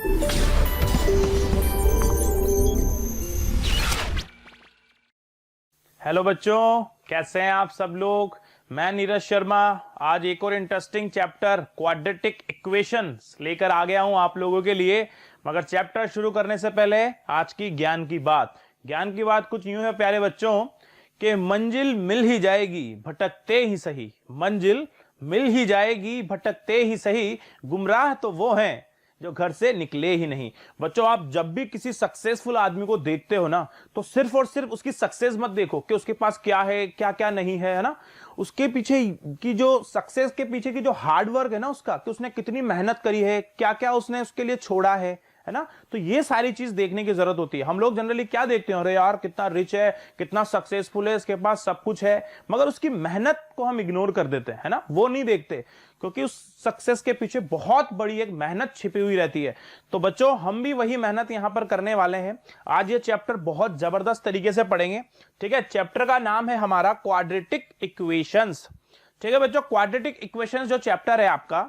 Hello बच्चों, कैसे हैं आप सब लोग। मैं नीरज शर्मा आज एक और इंटरेस्टिंग चैप्टर क्वाड्रेटिक इक्वेशंस लेकर आ गया हूं आप लोगों के लिए। मगर चैप्टर शुरू करने से पहले आज की ज्ञान की बात कुछ यूं है प्यारे बच्चों कि मंजिल मिल ही जाएगी भटकते ही सही, मंजिल मिल ही जाएगी भटकते ही सही, गुमराह तो वो हैं जो घर से निकले ही नहीं। बच्चों, आप जब भी किसी सक्सेसफुल आदमी को देखते हो ना, तो सिर्फ और सिर्फ उसकी सक्सेस मत देखो कि उसके पास क्या है क्या क्या नहीं है ना। उसके पीछे की जो सक्सेस के पीछे की जो हार्ड वर्क है ना उसका, कि उसने कितनी मेहनत करी है, क्या क्या उसने उसके लिए छोड़ा है ना। तो ये सारी चीज देखने की जरूरत होती है। हम लोग जनरली क्या देखते हैं, अरे यार कितना रिच है, कितना सक्सेसफुल है, इसके पास सब कुछ है, मगर उसकी मेहनत को हम इग्नोर कर देते हैं ना, वो नहीं देखते, क्योंकि उस सक्सेस के पीछे बहुत बड़ी एक मेहनत छिपी हुई रहती है। तो बच्चों, हम भी वही मेहनत यहां पर करने वाले हैं। आज ये चैप्टर बहुत जबरदस्त तरीके से पढ़ेंगे। ठीक है, चैप्टर का नाम है हमारा क्वाड्रेटिक इक्वेशंस। ठीक है बच्चों, क्वाड्रेटिक इक्वेशंस जो चैप्टर है आपका,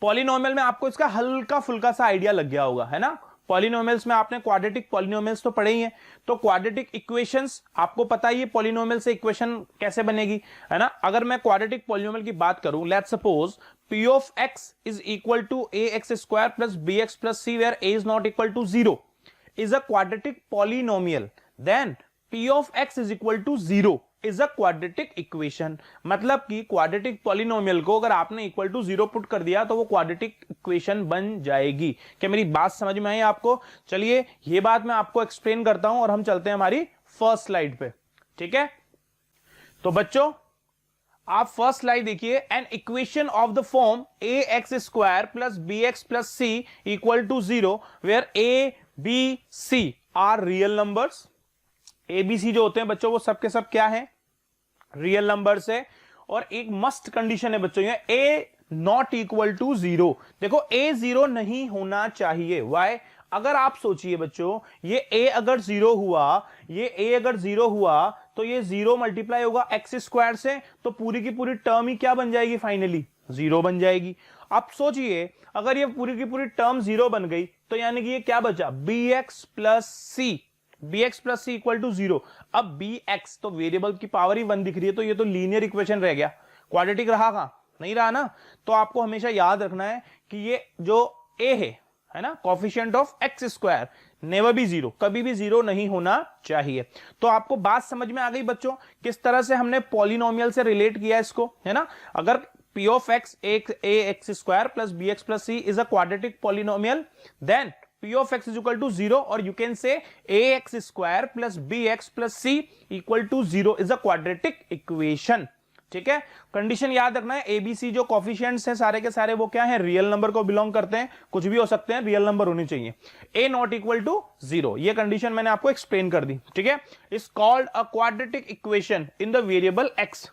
पॉलिनोमियल में आपको इसका हल्का फुल्का सा आइडिया लग गया होगा, है ना। पॉलिनोमियल्स में आपने क्वाड्रेटिक पॉलिनोमियल्स तो पढ़े ही हैं, तो क्वाड्रेटिक इक्वेशंस आपको पता ही है पॉलिनोमियल से इक्वेशन कैसे बनेगी, है ना। अगर मैं क्वाड्रेटिक पॉलिनोमियल की बात करूं, let's suppose p of x is equal to ax square plus bx plus c where a is not equal to 0 is a quadratic polynomial, then p of x is equal to 0 is a quadratic equation. मतलब कि quadratic polynomial को अगर आपने equal to 0 put कर दिया तो वो quadratic equation बन जाएगी। क्या मेरी बात समझ में आई आपको? चलिए ये बात मैं आपको एक्सप्लेन करता हूं और हम चलते हैं हमारी फर्स्ट स्लाइड पे। ठीक है, तो बच्चों आप फर्स्ट स्लाइड देखिए। An equation of the form A X square plus B x plus C equal to 0 where A B C are real numbers. A B C जो होते हैं बच्चों वो सब के सब क्या है, रियल नंबर्स है। और एक मस्ट कंडीशन है बच्चों, ये ए नॉट इक्वल टू 0। देखो ए 0 नहीं होना चाहिए। वाई? अगर आप सोचिए बच्चों, ये ए अगर 0 हुआ, ये ए अगर 0 हुआ तो ये 0 मल्टीप्लाई होगा एक्स स्क्वायर से, तो पूरी की पूरी टर्म ही क्या बन जाएगी, फाइनली 0 बन जाएगी। आप सोचिए अगर ये पूरी की पूरी टर्म 0 बन गई तो यानी कि ये क्या बचा, B x plus C, bx plus C equal to 0। अब bx तो वेरिएबल की पावर ही 1 दिख रही है, तो ये तो लीनियर इक्वेशन रह गया, क्वाड्रेटिक रहा कहां, नहीं रहा ना। तो आपको हमेशा याद रखना है कि ये जो a है ना, coefficient of x square, never be 0, कभी भी 0 नहीं होना चाहिए। तो आपको बात समझ में आ गई बच्चों, किस तरह से हमने पॉलिनोमियल से रिलेट किया इसको, है ना। अगर p of X A X square plus B x plus C is a quadratic polynomial, then p of x is equal to 0 or you can say ax square plus bx plus c equal to 0 is a quadratic equation। ठीक है, condition याद रखना है, ABC जो coefficients हैं सारे के सारे वो क्या है, रियल नंबर को बिलोंग करते हैं, कुछ भी हो सकते हैं, रियल नंबर होनी चाहिए। a नॉट इक्वल टू 0, ये कंडीशन मैंने आपको एक्सप्लेन कर दी। ठीक है, is called a quadratic equation in the variable x।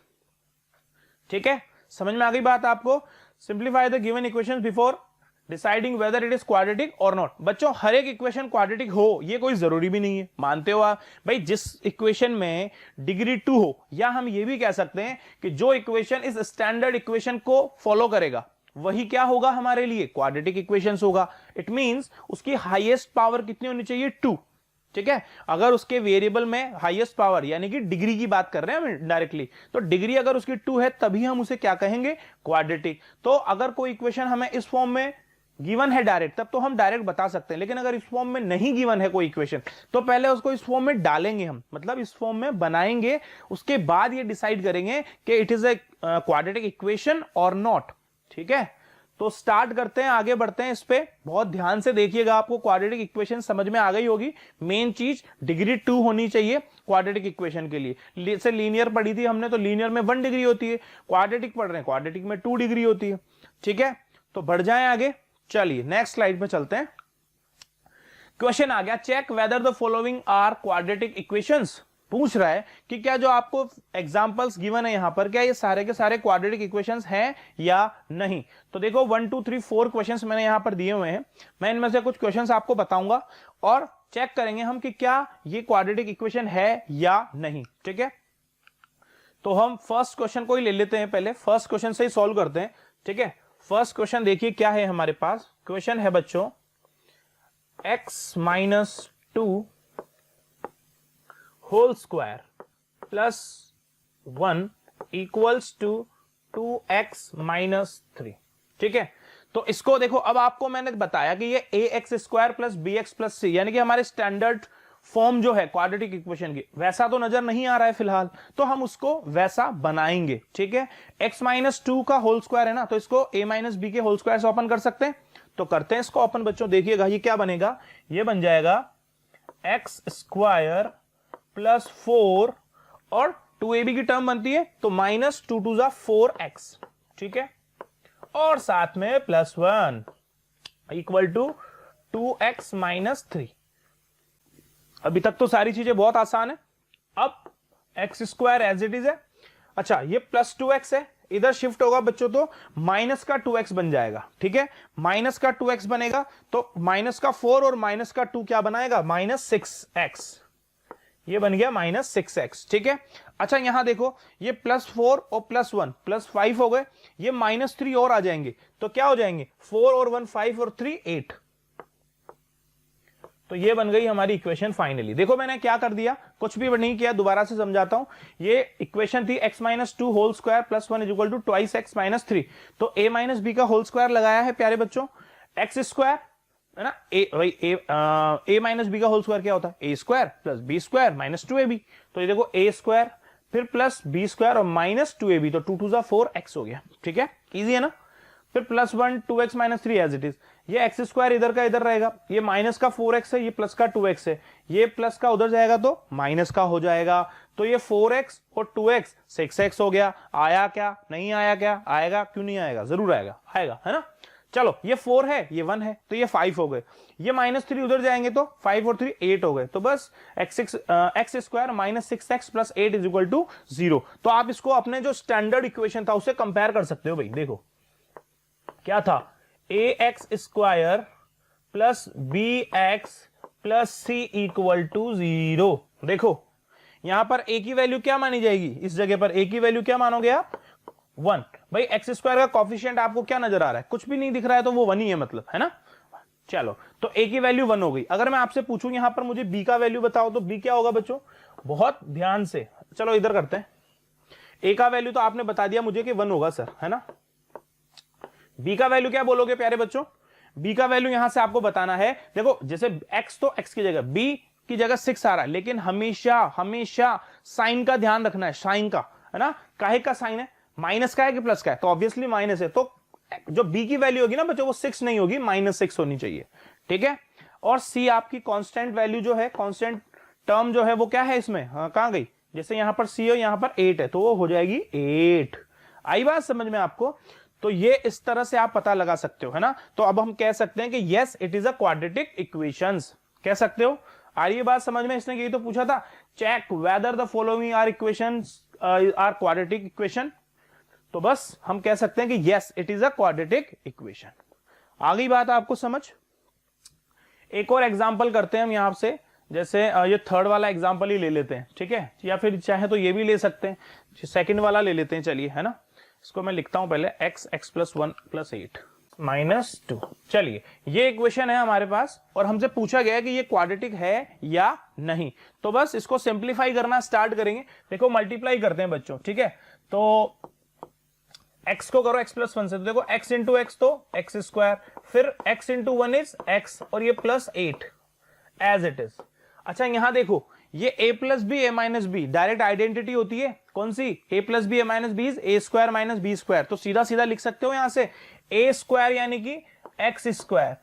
ठीक है, समझ में आ गई बात आपको। Simplify the given equations before deciding whether it is quadratic और नॉट। बच्चों हर एक इक्वेशन क्वाड्रेटिक हो ये कोई जरूरी भी नहीं है, मानते हो आप? भाई जिस इक्वेशन में डिग्री 2 हो, या हम ये भी कह सकते हैं कि जो इक्वेशन इस स्टैंडर्ड इक्वेशन को फॉलो करेगा वही क्या होगा हमारे लिए, क्वाड्रेटिक इक्वेशन होगा। इट मींस उसकी हाईएस्ट पावर कितनी होनी चाहिए, 2। ठीक है, अगर उसके वेरिएबल में हाईएस्ट पावर यानी कि डिग्री की बात कर रहे हैं हम डायरेक्टली, तो डिग्री अगर उसकी 2 है तभी हम उसे क्या कहेंगे, क्वाड्रेटिक। तो अगर कोई इक्वेशन हमें इस फॉर्म में गिवन है डायरेक्ट, तब तो हम डायरेक्ट बता सकते हैं, लेकिन अगर इस फॉर्म में नहीं गिवन है कोई इक्वेशन तो पहले उसको इस फॉर्म में डालेंगे हम, मतलब इस फॉर्म में बनाएंगे, उसके बाद ये डिसाइड करेंगे कि it is a quadratic equation और नॉट। ठीक है, तो स्टार्ट करते हैं, आगे बढ़ते हैं। इस पे बहुत ध्यान से देखिएगा, आपको क्वाड्रेटिक इक्वेशन समझ में आ गई होगी। मेन चीज डिग्री 2 होनी चाहिए क्वाड्रेटिक इक्वेशन के लिए। जैसे लीनियर पढ़ी थी हमने, तो लीनियर में 1 डिग्री होती है, क्वाड्रेटिक पढ़ रहे हैं, क्वाड्रेटिक में 2 डिग्री होती है। ठीक है, तो बढ़ जाएं आगे। चलिए नेक्स्ट स्लाइड पे चलते हैं। क्वेश्चन आ गया, check whether the following are quadratic equations. पूछ रहा है कि क्या जो आपको एग्जांपल्स गिवन है यहां पर, क्या ये सारे के सारे क्वाड्रेटिक इक्वेशंस हैं या नहीं। तो देखो 1 2 3 4 क्वेश्चंस मैंने यहां पर दिए हुए हैं, मैं इनमें से कुछ क्वेश्चंस आपको बताऊंगा और चेक करेंगे हम कि क्या ये क्वाड्रेटिक इक्वेशन है या नहीं। ठीक है, तो हम फर्स्ट क्वेश्चन को ही ले लेते हैं, पहले फर्स्ट क्वेश्चन से ही सॉल्व करते हैं। ठीक है, फर्स्ट क्वेश्चन देखिए क्या है हमारे पास। क्वेश्चन है बच्चों X minus 2 whole square plus 1 equals to 2x minus 3। ठीक है, तो इसको देखो, अब आपको मैंने बताया कि ये ax square plus bx plus c यानी कि हमारे स्टैंडर्ड फॉर्म जो है क्वाड्रेटिक इक्वेशन की, वैसा तो नजर नहीं आ रहा है फिलहाल, तो हम उसको वैसा बनाएंगे। ठीक है, x माइनस 2 का होल स्क्वायर है ना, तो इसको a माइनस बी के होल स्क्वायर से ओपन कर सकते हैं, तो करते हैं इसको ओपन बच्चों। देखिएगा ये क्या बनेगा, ये बन जाएगा x स्क्वायर प्लस 4 और 2ab की टर्म बनती है तो माइनस 2 टू जा 4x। ठीक है, और साथ में plus 1 equal to 2x minus 3। अभी तक तो सारी चीजें बहुत आसान है। अब X square as it is है। अच्छा, ये प्लस 2x है, इधर शिफ्ट होगा बच्चों तो माइनस का 2x बन जाएगा। ठीक है, माइनस का 2x बनेगा तो माइनस का 4 और माइनस का 2 क्या बनाएगा, माइनस 6x। ये बन गया माइनस 6x। ठीक है, अच्छा यहां देखो, ये प्लस 4 और प्लस 1 प्लस 5 हो गए, ये माइनस 3 और आ जाएंगे तो क्या हो जाएंगे, 4 और 1 5 और 3 8। तो ये बन गई हमारी इक्वेशन फाइनली। देखो मैंने क्या कर दिया, कुछ भी नहीं किया, दोबारा से समझाता हूं। ये इक्वेशन थी x minus 2 whole square plus 1 is equal to twice x minus 3। तो a माइनस बी का होल स्क्वायर लगाया है प्यारे बच्चों, x स्क्वायर है ना, a माइनस बी का होल स्क्वायर क्या होता है, a square plus B square minus 2ab। तो ये देखो a स्क्वायर फिर प्लस बी स्क्वायर और माइनस 2ab, तो 2 टू जा 4x हो गया। ठीक है, इजी है ना। फिर plus 1 2x minus 3 as it is, ये एक्स स्क्वायर इधर का इधर रहेगा, ये माइनस का 4x है, ये प्लस का 2x है, ये प्लस का उधर जाएगा तो माइनस का हो जाएगा, तो ये 4x और 2x 6x हो गया। आया क्या, नहीं आया क्या, आएगा, क्यों नहीं आएगा, जरूर आएगा, आएगा है ना। चलो ये 4 है, ये 1 है, तो ये 5 हो गए, ये माइनस 3 उधर जाएंगे तो 5 और 3 8 हो गए, तो बस X square minus 6x plus 8 is equal to 0। तो आप इसको अपने जो स्टैंडर्ड इक्वेशन था उससे कंपेयर कर सकते हो भाई। देखो क्या था, ax square plus bx plus c equal to 0। देखो यहां पर a की वैल्यू क्या मानी जाएगी, इस जगह पर a की वैल्यू क्या मानोगे आप, 1। भाई एक्स स्क्वायर का कॉफिशिएंट आपको क्या नजर आ रहा है, कुछ भी नहीं दिख रहा है, तो वो 1 ही है मतलब, है ना। चलो तो a की वैल्यू 1 हो गई। अगर मैं आपसे पूछूं यहां पर मुझे b का वैल्यू बताओ, तो b क्या होगा बच्चों, बहुत ध्यान से, चलो इधर करते हैं। a का वैल्यू तो आपने बता दिया मुझे कि 1 होगा सर, है ना। b का वैल्यू क्या बोलोगे प्यारे बच्चों, b का वैल्यू यहां से आपको बताना है। देखो जैसे x तो x की जगह, b की जगह 6 आ रहा है, लेकिन हमेशा हमेशा साइन का ध्यान रखना है, साइन का, है ना। काहे का साइन है, माइनस का है कि प्लस का है, तो ऑब्वियसली माइनस है, तो जो b की वैल्यू होगी ना बच्चों वो 6 नहीं होगी, -6 होनी चाहिए। ठीक है, और c आपकी कांस्टेंट वैल्यू जो है, कांस्टेंट टर्म जो है वो क्या है इसमें, हाँ कहां गई, जैसे यहां पर c हो यहां पर 8 है, तो वो हो जाएगी 8। आई बात समझ में आपको। तो ये इस तरह से आप पता लगा सकते हो, है ना। तो अब हम कह सकते हैं कि yes it is a quadratic equations, कह सकते हो। आ रही है बात समझ में, इसने यही तो पूछा था, check whether the following are equations are quadratic equation. तो बस हम कह सकते हैं कि yes it is a quadratic equation. आ गई बात आपको समझ। एक और एग्जांपल करते हैं हम यहां से, जैसे ये थर्ड वाला एग्जांपल ही ले लेते हैं, ठीक है, या फिर चाहे तो ये भी ले सकते हैं, सेकंड वाला ले लेते हैं, चलिए, है ना। इसको मैं लिखता हूं पहले, x प्लस 1 प्लस 8 माइनस 2। चलिए ये इक्वेशन है हमारे पास और हमसे पूछा गया है कि ये क्वाड्रेटिक है या नहीं। तो बस इसको सिंप्लीफाई करना स्टार्ट करेंगे। देखो मल्टीप्लाई करते हैं बच्चों, ठीक है। तो x को करो x प्लस 1 से, तो देखो x इंटू एक्स तो x स्क्वायर, फिर x इंटू 1 इज x और ये प्लस 8 एज इट इज। अच्छा यहां देखो ये a plus B A minus B direct identity होती है, कौन सी, a plus B A minus B is A square minus B square. तो सीधा सीधा लिख सकते हो यहां से a स्क्वायर यानी कि x स्क्वायर,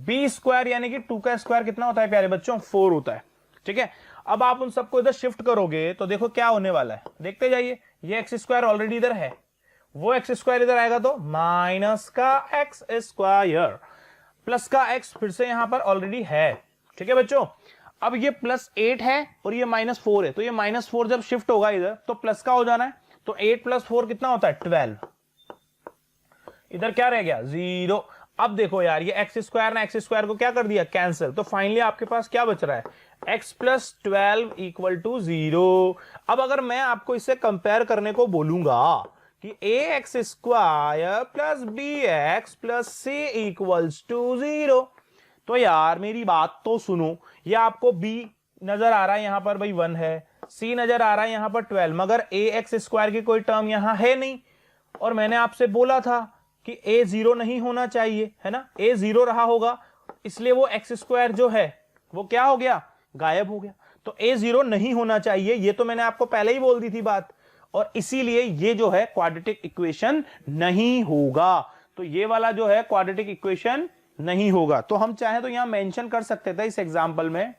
b स्क्वायर यानी कि 2 का स्क्वायर कितना होता है प्यारे बच्चों, 4 होता है। ठीक है, अब आप उन सबको इधर शिफ्ट करोगे तो देखो क्या होने वाला है, देखते जाइए। ये x स्क्वायर ऑलरेडी इधर है, वो x स्क्वायर इधर आएगा तो माइनस का x स्क्वायर प्लस का x फिर से यहां पर ऑलरेडी है। ठीक है बच्चों, अब ये प्लस 8 है और ये -4 है, तो ये -4 जब शिफ्ट होगा इधर तो प्लस का हो जाना है, तो 8 प्लस 4 कितना होता है 12। इधर क्या रह गया 0। अब देखो यार ये एक्स स्क्वायर ने एक्स स्क्वायर को क्या कर दिया कैंसिल, तो फाइनली आपके पास क्या बच रहा है x प्लस 12 इक्वल टू 0। अब अगर मैं आपको इससे कंपेयर करने को बोलूंगा कि ax square plus bx plus c equals to 0, तो यार मेरी बात तो सुनो, ये आपको b नजर आ रहा है यहां पर भाई 1 है, c नजर आ रहा है यहां पर 12, मगर ax स्क्वायर की कोई टर्म यहां है नहीं। और मैंने आपसे बोला था कि a 0 नहीं होना चाहिए, है ना, a 0 रहा होगा, इसलिए वो एक्स स्क्वायर जो है वो क्या हो गया, गायब हो गया। तो a 0 नहीं होना चाहिए, ये तो मैंने आपको पहले ही बोल दी थी बात, और इसीलिए ये जो है क्वाड्रेटिक इक्वेशन नहीं होगा। तो ये वाला जो है क्वाड्रेटिक इक्वेशन नहीं होगा। तो हम चाहे तो यहां मेंशन कर सकते थे इस एग्जांपल में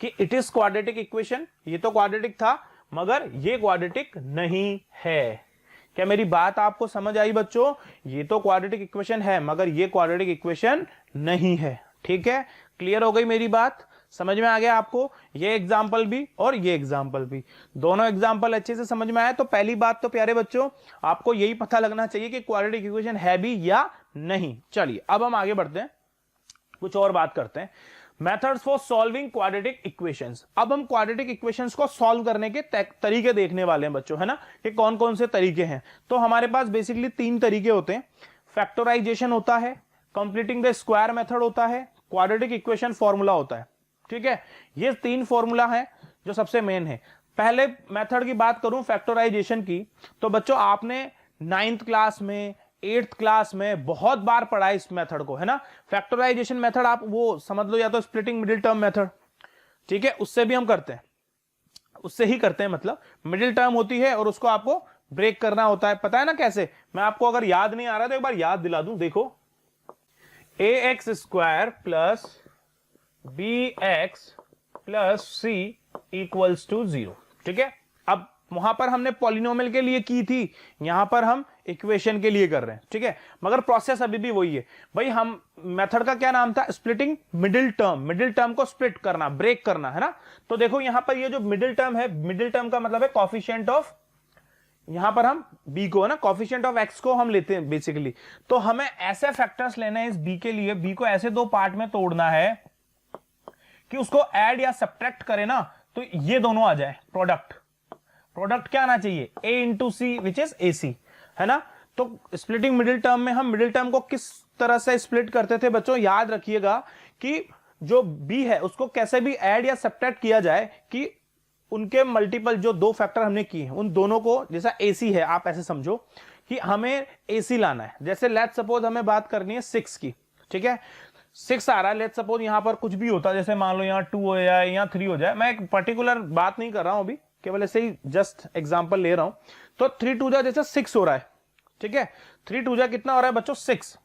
कि इट इज क्वाड्रेटिक इक्वेशन, ये तो क्वाड्रेटिक था मगर ये क्वाड्रेटिक नहीं है। क्या मेरी बात आपको समझ आई बच्चों? ये तो क्वाड्रेटिक इक्वेशन है मगर ये क्वाड्रेटिक इक्वेशन नहीं है। ठीक है, क्लियर हो गई मेरी बात? समझ में आ गया आपको? ये एग्जाम्पल भी और ये एग्जाम्पल भी, दोनों एग्जाम्पल अच्छे से समझ में आया। तो पहली बात तो प्यारे बच्चों आपको यही पता लगना चाहिए कि क्वाड्रेटिक इक्वेशन है भी या नहीं। चलिए अब हम आगे बढ़ते हैं, कुछ और बात करते हैं। Methods for solving quadratic equations. अब हम क्वाड्रेटिक इक्वेशंस को सॉल्व करने के तरीके देखने वाले हैं बच्चों, है ना, कि कौन कौन से तरीके हैं। तो हमारे पास बेसिकली 3 तरीके होते हैं। फैक्टराइजेशन होता है, कंप्लीटिंग द स्क्वायर मेथड होता है, क्वाड्रेटिक इक्वेशन फॉर्मूला होता है। ठीक है, ये 3 फॉर्मूला है जो सबसे मेन है। पहले मेथड की बात करूं फैक्टराइजेशन की, तो बच्चों आपने 9th क्लास में 8th क्लास में बहुत बार पढ़ा है इस मेथड को, है ना। फैक्टराइजेशन मेथड आप वो समझ लो, या तो स्प्लिटिंग मिडिल टर्म मेथड, ठीक है, उससे भी हम करते हैं, उससे ही करते हैं, मतलब मिडिल टर्म होती है और उसको आपको ब्रेक करना होता है। पता है ना कैसे? मैं आपको अगर याद नहीं आ रहा तो एक बार याद दिला दूं। देखो, ax square plus bx plus c equals to 0। ठीक है, अब वहां पर हमने पॉलिनोमियल के लिए की थी, यहां पर हम इक्वेशन के लिए कर रहे हैं। ठीक है, मगर प्रोसेस अभी भी वही है भाई। हम मेथड का क्या नाम था? Splitting middle term, middle term को स्प्लिट करना, ब्रेक करना, है ना। तो देखो यहां पर ये जो मिडिल टर्म है, मिडिल टर्म का मतलब है कॉफिशिएंट ऑफ, यहां पर हम b को, है ना, कॉफिशिएंट ऑफ x को हम लेते हैं बेसिकली। तो हमें ऐसे फैक्टर्स लेने हैं इस b के लिए, b को ऐसे 2 पार्ट में तोड़ना है कि उसको ऐड या सब्ट्रैक्ट करें ना तो ये दोनों आ जाए, प्रोडक्ट। प्रोडक्ट क्या आना चाहिए? a into C which is ac, है ना। तो स्प्लिटिंग मिडिल टर्म में हम मिडिल टर्म को किस तरह से स्प्लिट करते थे बच्चों? याद रखिएगा कि जो b है उसको कैसे भी ऐड या सब्ट्रैक्ट किया जाए कि उनके मल्टीपल जो 2 फैक्टर हमने किए हैं उन दोनों को, जैसा ac है आप ऐसे समझो कि हमें ac लाना है। जैसे लेट्स सपोज हमें बात करनी है 6 की, ठीक है, 6 आ रहा है, लेट्स सपोज यहां पर कुछ भी होता है, जैसे मान लो यहाँ 2 हो जाए या 3 हो जाए, मैं एक पर्टिकुलर बात नहीं कर रहा हूं अभी, केवल ऐसे ही जस्ट एग्जांपल ले रहा हूं। तो 3 2 जा जैसे 6 हो रहा है, ठीक है, 3 2 जा कितना हो रहा है बच्चों? 6,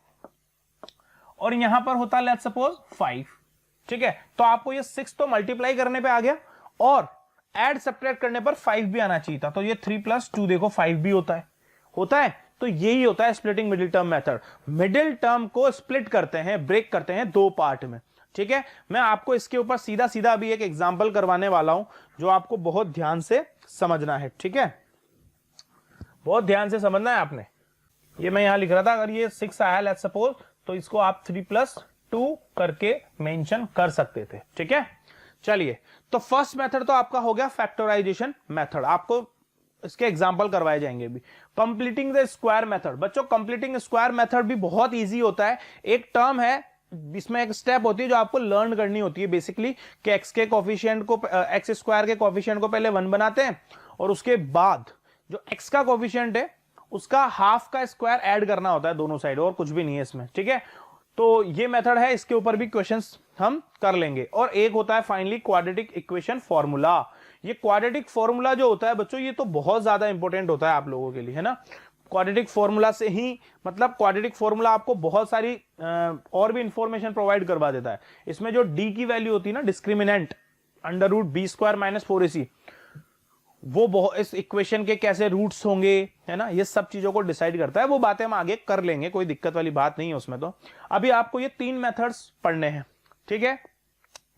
और यहां पर होता है लेट्स सपोज 5। ठीक है, तो आपको ये 6 तो मल्टीप्लाई करने पे आ गया और ऐड सब्ट्रैक्ट करने पर 5 भी आना चाहिए था। तो ये 3 + 2 देखो 5 भी होता है। तो यही होता है splitting middle term method. Middle term को स्प्लिट करते हैं, ब्रेक करते हैं 2 पार्ट में। ठीक है, मैं आपको इसके ऊपर सीधा सीधा अभी एक एग्जांपल करवाने वाला हूं जो आपको बहुत ध्यान से समझना है। ठीक है, बहुत ध्यान से समझना है आपने। ये मैं यहां लिख रहा था, अगर ये 6 आया लेट्स सपोज, तो इसको आप 3 + 2 करके मेंशन कर सकते थे। ठीक है, चलिए, तो फर्स्ट मेथड तो आपका हो गया फैक्टराइजेशन मेथड, आपको इसके एग्जांपल करवाए जाएंगे भी। कंप्लीटिंग द स्क्वायर मेथड, बच्चों कंप्लीटिंग स्क्वायर मेथड भी बहुत इजी होता है। एक टर्म है, इसमें एक स्टेप होती है जो आपको लर्न करनी होती है बेसिकली, कि एक्स के कोफिशिएंट को, एक्स स्क्वायर के कोफिशिएंट को पहले 1 बनाते हैं और उसके बाद जो एक्स का कोफिशिएंट है उसका हाफ का स्क्वायर ऐड करना होता है दोनों साइड, और कुछ भी नहीं है इसमें। ठीक है, तो ये मेथड है, इसके ऊपर भी क्वेश्चंस हम कर लेंगे। और एक होता है फाइनली क्वाड्रेटिक इक्वेशन फॉर्मूला। ये क्वाड्रेटिक फॉर्मूला जो होता है बच्चों, ये तो बहुत ज्यादा इंपॉर्टेंट होता है आप लोगों के लिए, है ना। क्वाड्रेटिक फॉर्मूला से ही, मतलब क्वाड्रेटिक फॉर्मूला आपको बहुत सारी और भी इंफॉर्मेशन प्रोवाइड करवा देता है। इसमें जो डी की वैल्यू होती है ना, डिस्क्रिमिनेंट √b² - 4ac, वो इस इक्वेशन के कैसे रूट्स होंगे, है ना, ये सब चीजों को डिसाइड करता है। वो बातें हम आगे कर लेंगे, कोई दिक्कत वाली बात नहीं है उसमें। तो अभी आपको ये 3 मेथड्स पढ़ने हैं। ठीक है,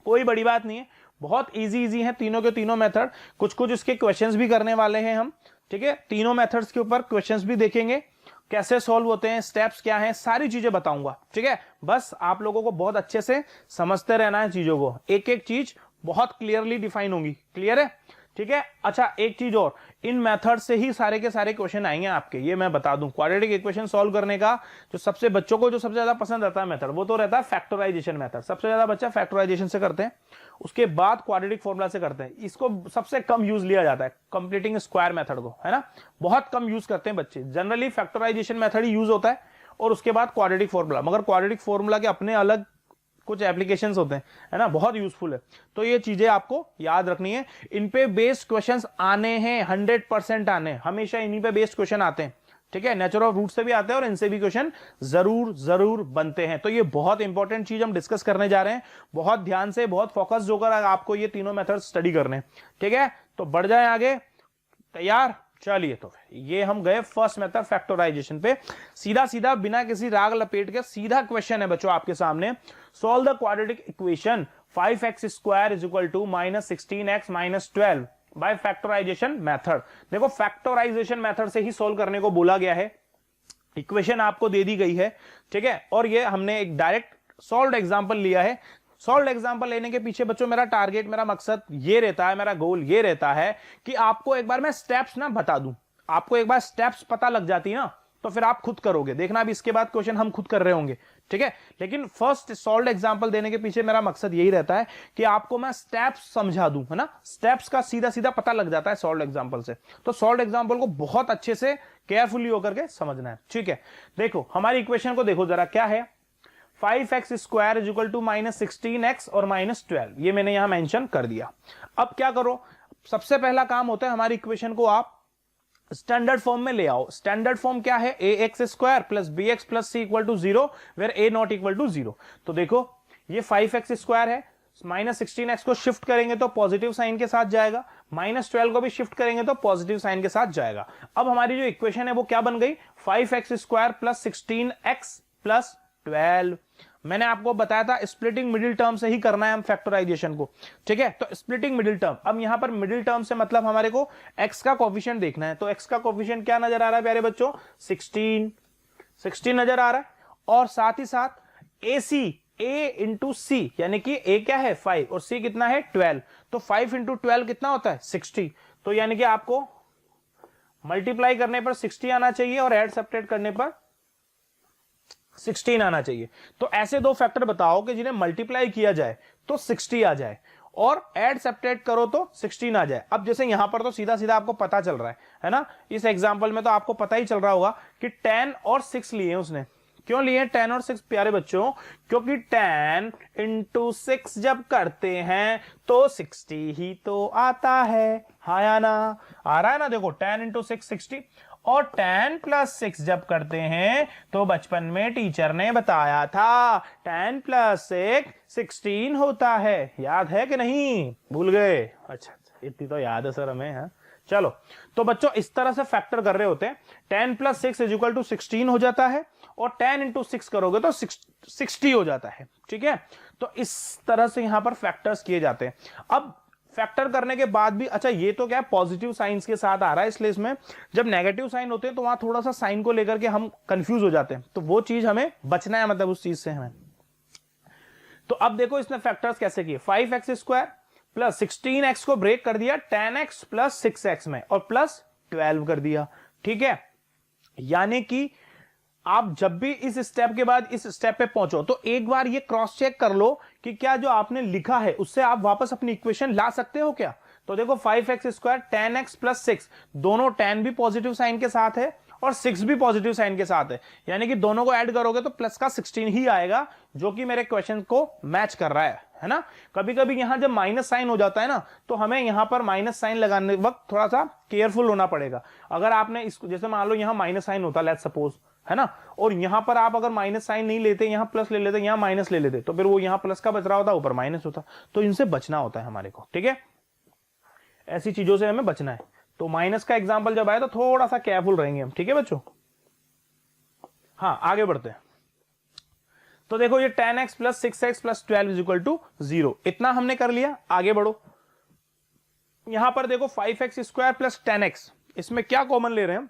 कोई बड़ी बात नहीं है, बहुत इजी हैं तीनों के तीनों मेथड। कुछ कुछ इसके क्वेश्चंस भी करने वाले हैं हम। ठीक है, तीनों मेथड्स के ऊपर क्वेश्चंस भी देखेंगे, कैसे सॉल्व होते हैं, स्टेप्स क्या हैं, सारी चीजें बताऊंगा। ठीक है, बस आप लोगों को बहुत अच्छे से समझते रहना है चीजों को, एक एक चीज बहुत क्लियरली डिफाइन होंगी। क्लियर है? ठीक है। अच्छा एक चीज और, इन मेथड से ही सारे के सारे क्वेश्चन आएंगे आपके, ये मैं बता दूं। क्वाड्रेटिक इक्वेशन सॉल्व करने का जो सबसे बच्चों को जो सबसे ज्यादा पसंद आता है मेथड, वो तो रहता है फैक्टराइजेशन मेथड। सबसे ज्यादा बच्चा फैक्टराइजेशन से करते हैं, उसके बाद क्वाड्रेटिक फॉर्मूला से करते हैं। इसको सबसे कम यूज लिया जाता है, कंप्लीटिंग स्क्वायर मेथड को, है ना, बहुत कम यूज करते हैं बच्चे। जनरली फैक्टराइजेशन मेथड ही यूज होता है और उसके बाद क्वाड्रेटिक फॉर्मूला। मगर क्वाड्रेटिक फॉर्मूला के अपने अलग कुछ एप्लीकेशंस होते हैं, है ना, बहुत यूजफुल है। तो ये चीजें आपको याद रखनी है। इन पे बेस्ड क्वेश्चंस आने हैं, 100% आने, हमेशा इन्हीं पे बेस्ड क्वेश्चन आते हैं, ठीक है। नेचर ऑफ रूट से भी आते हैं और इनसे भी क्वेश्चन जरूर जरूर बनते हैं। तो ये बहुत इंपॉर्टेंट चीज हम डिस्कस करने जा रहे हैं। बहुत ध्यान से, बहुत फोकस होकर आपको ये तीनों मेथड स्टडी करने हैं, ठीक है। तो बढ़ जाए आगे, तैयार, चलिए। तो ये हम गए फर्स्ट मेथड फैक्टराइजेशन पे। सीधा सीधा बिना किसी राग लपेट के सीधा क्वेश्चन है बच्चों आपके सामने। Solve the quadratic equation 5x square is equal to -16x - 12 by factorisation method. देखो फैक्टराइजेशन मेथड से ही सॉल्व करने को बोला गया है। इक्वेशन आपको दे दी गई है, ठीक है, और ये हमने एक डायरेक्ट सॉल्व्ड एग्जांपल लिया है। सॉल्व्ड एग्जांपल लेने के पीछे बच्चों मेरा टारगेट, मेरा मकसद ये रहता है, मेरा गोल ये रहता है कि आपको एक बार मैं स्टेप्स ना बता दूं। आपको एक बार स्टेप्स पता लग जाती है ना, तो फिर आप खुद करोगे। देखना अभी इसके बाद क्वेश्चन हम खुद कर रहे होंगे, ठीक है। लेकिन फर्स्ट सॉल्व्ड एग्जांपल देने के पीछे मेरा मकसद यही रहता है कि आपको मैं स्टेप्स समझा दूं, है ना। स्टेप्स का सीधा सीधा पता लग जाता है सॉल्व्ड एग्जांपल से। तो सॉल्व्ड एग्जांपल को बहुत अच्छे से केयरफुली होकर के समझना है, ठीक है। देखो हमारी इक्वेशन को देखो जरा, क्या है, 5x square is equal to -16x और -12, ये मैंने यहां मेंशन कर दिया। अब क्या करो, सबसे पहला काम होता है हमारी इक्वेशन को आप स्टैंडर्ड फॉर्म में ले आओ। स्टैंडर्ड फॉर्म क्या है, ax square plus bx plus c equal to 0 where a not equal to 0। तो देखो ये 5x स्क्वायर है, -16x को शिफ्ट करेंगे तो पॉजिटिव साइन के साथ जाएगा, -12 को भी शिफ्ट करेंगे तो पॉजिटिव साइन के साथ जाएगा। अब हमारी जो इक्वेशन है वो क्या बन गई, 5x square plus 16x plus 12। मैंने आपको बताया था स्प्लिटिंग मिडिल टर्म से ही करना है हम फैक्टराइजेशन को, ठीक है। तो स्प्लिटिंग मिडिल टर्म, अब यहां पर मिडिल टर्म से मतलब हमारे को x का कोफिशिएंट देखना है। तो x का कोफिशिएंट क्या नजर आ रहा है प्यारे बच्चों, 16 नजर आ रहा है। और साथ ही साथ AC, a इंटू सी, यानी कि a क्या है 5 और c कितना है 12। तो 5 इंटू 12 कितना होता है 60। तो यानी कि आपको मल्टीप्लाई करने पर 60 आना चाहिए और ऐड सब्ट्रैक्ट करने पर 16 आना चाहिए। तो ऐसे दो फैक्टर बताओ कि जिन्हें मल्टीप्लाई किया जाए तो 60 आ जाए और ऐड सब्ट्रैक्ट करो तो 16 आ जाए। अब जैसे यहां पर तो सीधा सीधा आपको पता चल रहा है ना, इस एग्जांपल में तो आपको पता ही चल रहा होगा कि 10 और 6 लिए उसने। क्यों लिए 10 और 6 प्यारे बच्चों, क्योंकि 10 इंटू 6 जब करते हैं तो 60 ही तो आता है, हाँ या ना, आ रहा है ना। देखो 10 इंटू 6 60 और 10 प्लस 6 जब करते हैं तो बचपन में टीचर ने बताया था 10 प्लस 6 16 होता है, याद है कि नहीं, भूल गए, अच्छा इतनी तो याद है सर हमें, हाँ चलो। तो बच्चों इस तरह से फैक्टर कर रहे होते हैं, 10 प्लस 6 इज इक्वल टू 16 हो जाता है और 10 इंटू 6 करोगे तो 60 हो जाता है, ठीक है। तो इस तरह से यहां पर फैक्टर्स किए जाते हैं। अब फैक्टर करने के बाद भी, अच्छा ये तो क्या है पॉजिटिव साइंस के साथ आ रहा है, इसलिए इसमें जब नेगेटिव साइन होते हैं तो वहां थोड़ा सा साइन को लेकर के हम कंफ्यूज हो जाते हैं, तो वो चीज हमें बचना है, मतलब उस चीज से हमें। तो अब देखो इसने फैक्टर्स कैसे किए, 5x स्क्वायर प्लस 16x को ब्रेक कर दिया 10x प्लस 6x में और प्लस 12 कर दिया, ठीक है। यानी कि आप जब भी इस स्टेप के बाद इस स्टेप पे पहुंचो तो एक बार ये क्रॉस चेक कर लो कि क्या जो आपने लिखा है उससे आप वापस अपनी इक्वेशन ला सकते हो क्या। तो देखो 5x स्क्वायर 10x प्लस 6, दोनों 10 भी पॉजिटिव साइन के साथ है और 6 भी पॉजिटिव साइन के साथ है, यानी कि दोनों को ऐड करोगे तो प्लस का 16 ही आएगा, जो कि मेरे क्वेश्चन को मैच कर रहा है ना। कभी कभी यहां जब माइनस साइन हो जाता है ना तो हमें यहां पर माइनस साइन लगाने वक्त थोड़ा सा केयरफुल होना पड़ेगा। अगर आपने इसको, जैसे मान लो यहां माइनस साइन होता लेट्स सपोज, है ना, और यहां पर आप अगर माइनस साइन नहीं लेते, यहां प्लस ले लेते, यहां माइनस ले लेते, तो फिर वो यहां प्लस का बच रहा होता, ऊपर माइनस होता। तो इनसे बचना होता है हमारे को, ठीक है, ऐसी चीजों से हमें बचना है। तो माइनस का एग्जांपल जब आए तो थोड़ा सा केयरफुल रहेंगे हम, ठीक है बच्चों। हाँ आगे बढ़ते हैं। तो देखो ये 10x plus 6x plus 12 is equal to 0, इतना हमने कर लिया। आगे बढ़ो, यहां पर देखो 5x स्क्वायर प्लस 10x, इसमें क्या कॉमन ले रहे हैं हम।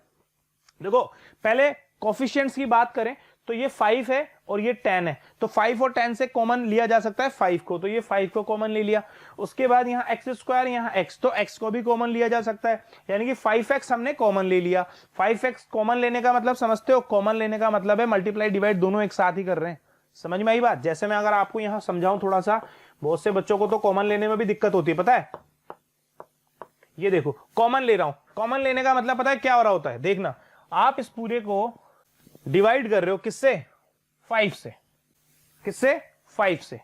देखो पहले कोफिशिएंट्स की बात करें तो ये 5 है और ये 10 है, तो 5 और 10 से कॉमन लिया जा सकता है 5 को, तो ये 5 को कॉमन ले लिया। उसके बाद यहाँ एक्स स्क्वायर, यहाँ x, तो x को भी कॉमन लिया जा सकता है, यानी कि 5x हमने कॉमन ले लिया। 5x कॉमन लेने का मतलब समझते हो, कॉमन लेने का मतलब है मल्टीप्लाई डिवाइड दोनों एक साथ ही कर रहे हैं। समझ में आई बात? जैसे मैं अगर आपको यहाँ समझाऊं थोड़ा सा, बहुत से बच्चों को तो कॉमन लेने में भी दिक्कत होती है, पता है। ये देखो कॉमन ले रहा हूं, कॉमन लेने का मतलब पता है क्या हो रहा होता है, देखना आप इस पूरे को डिवाइड कर रहे हो किससे, 5 से, किससे, 5 से।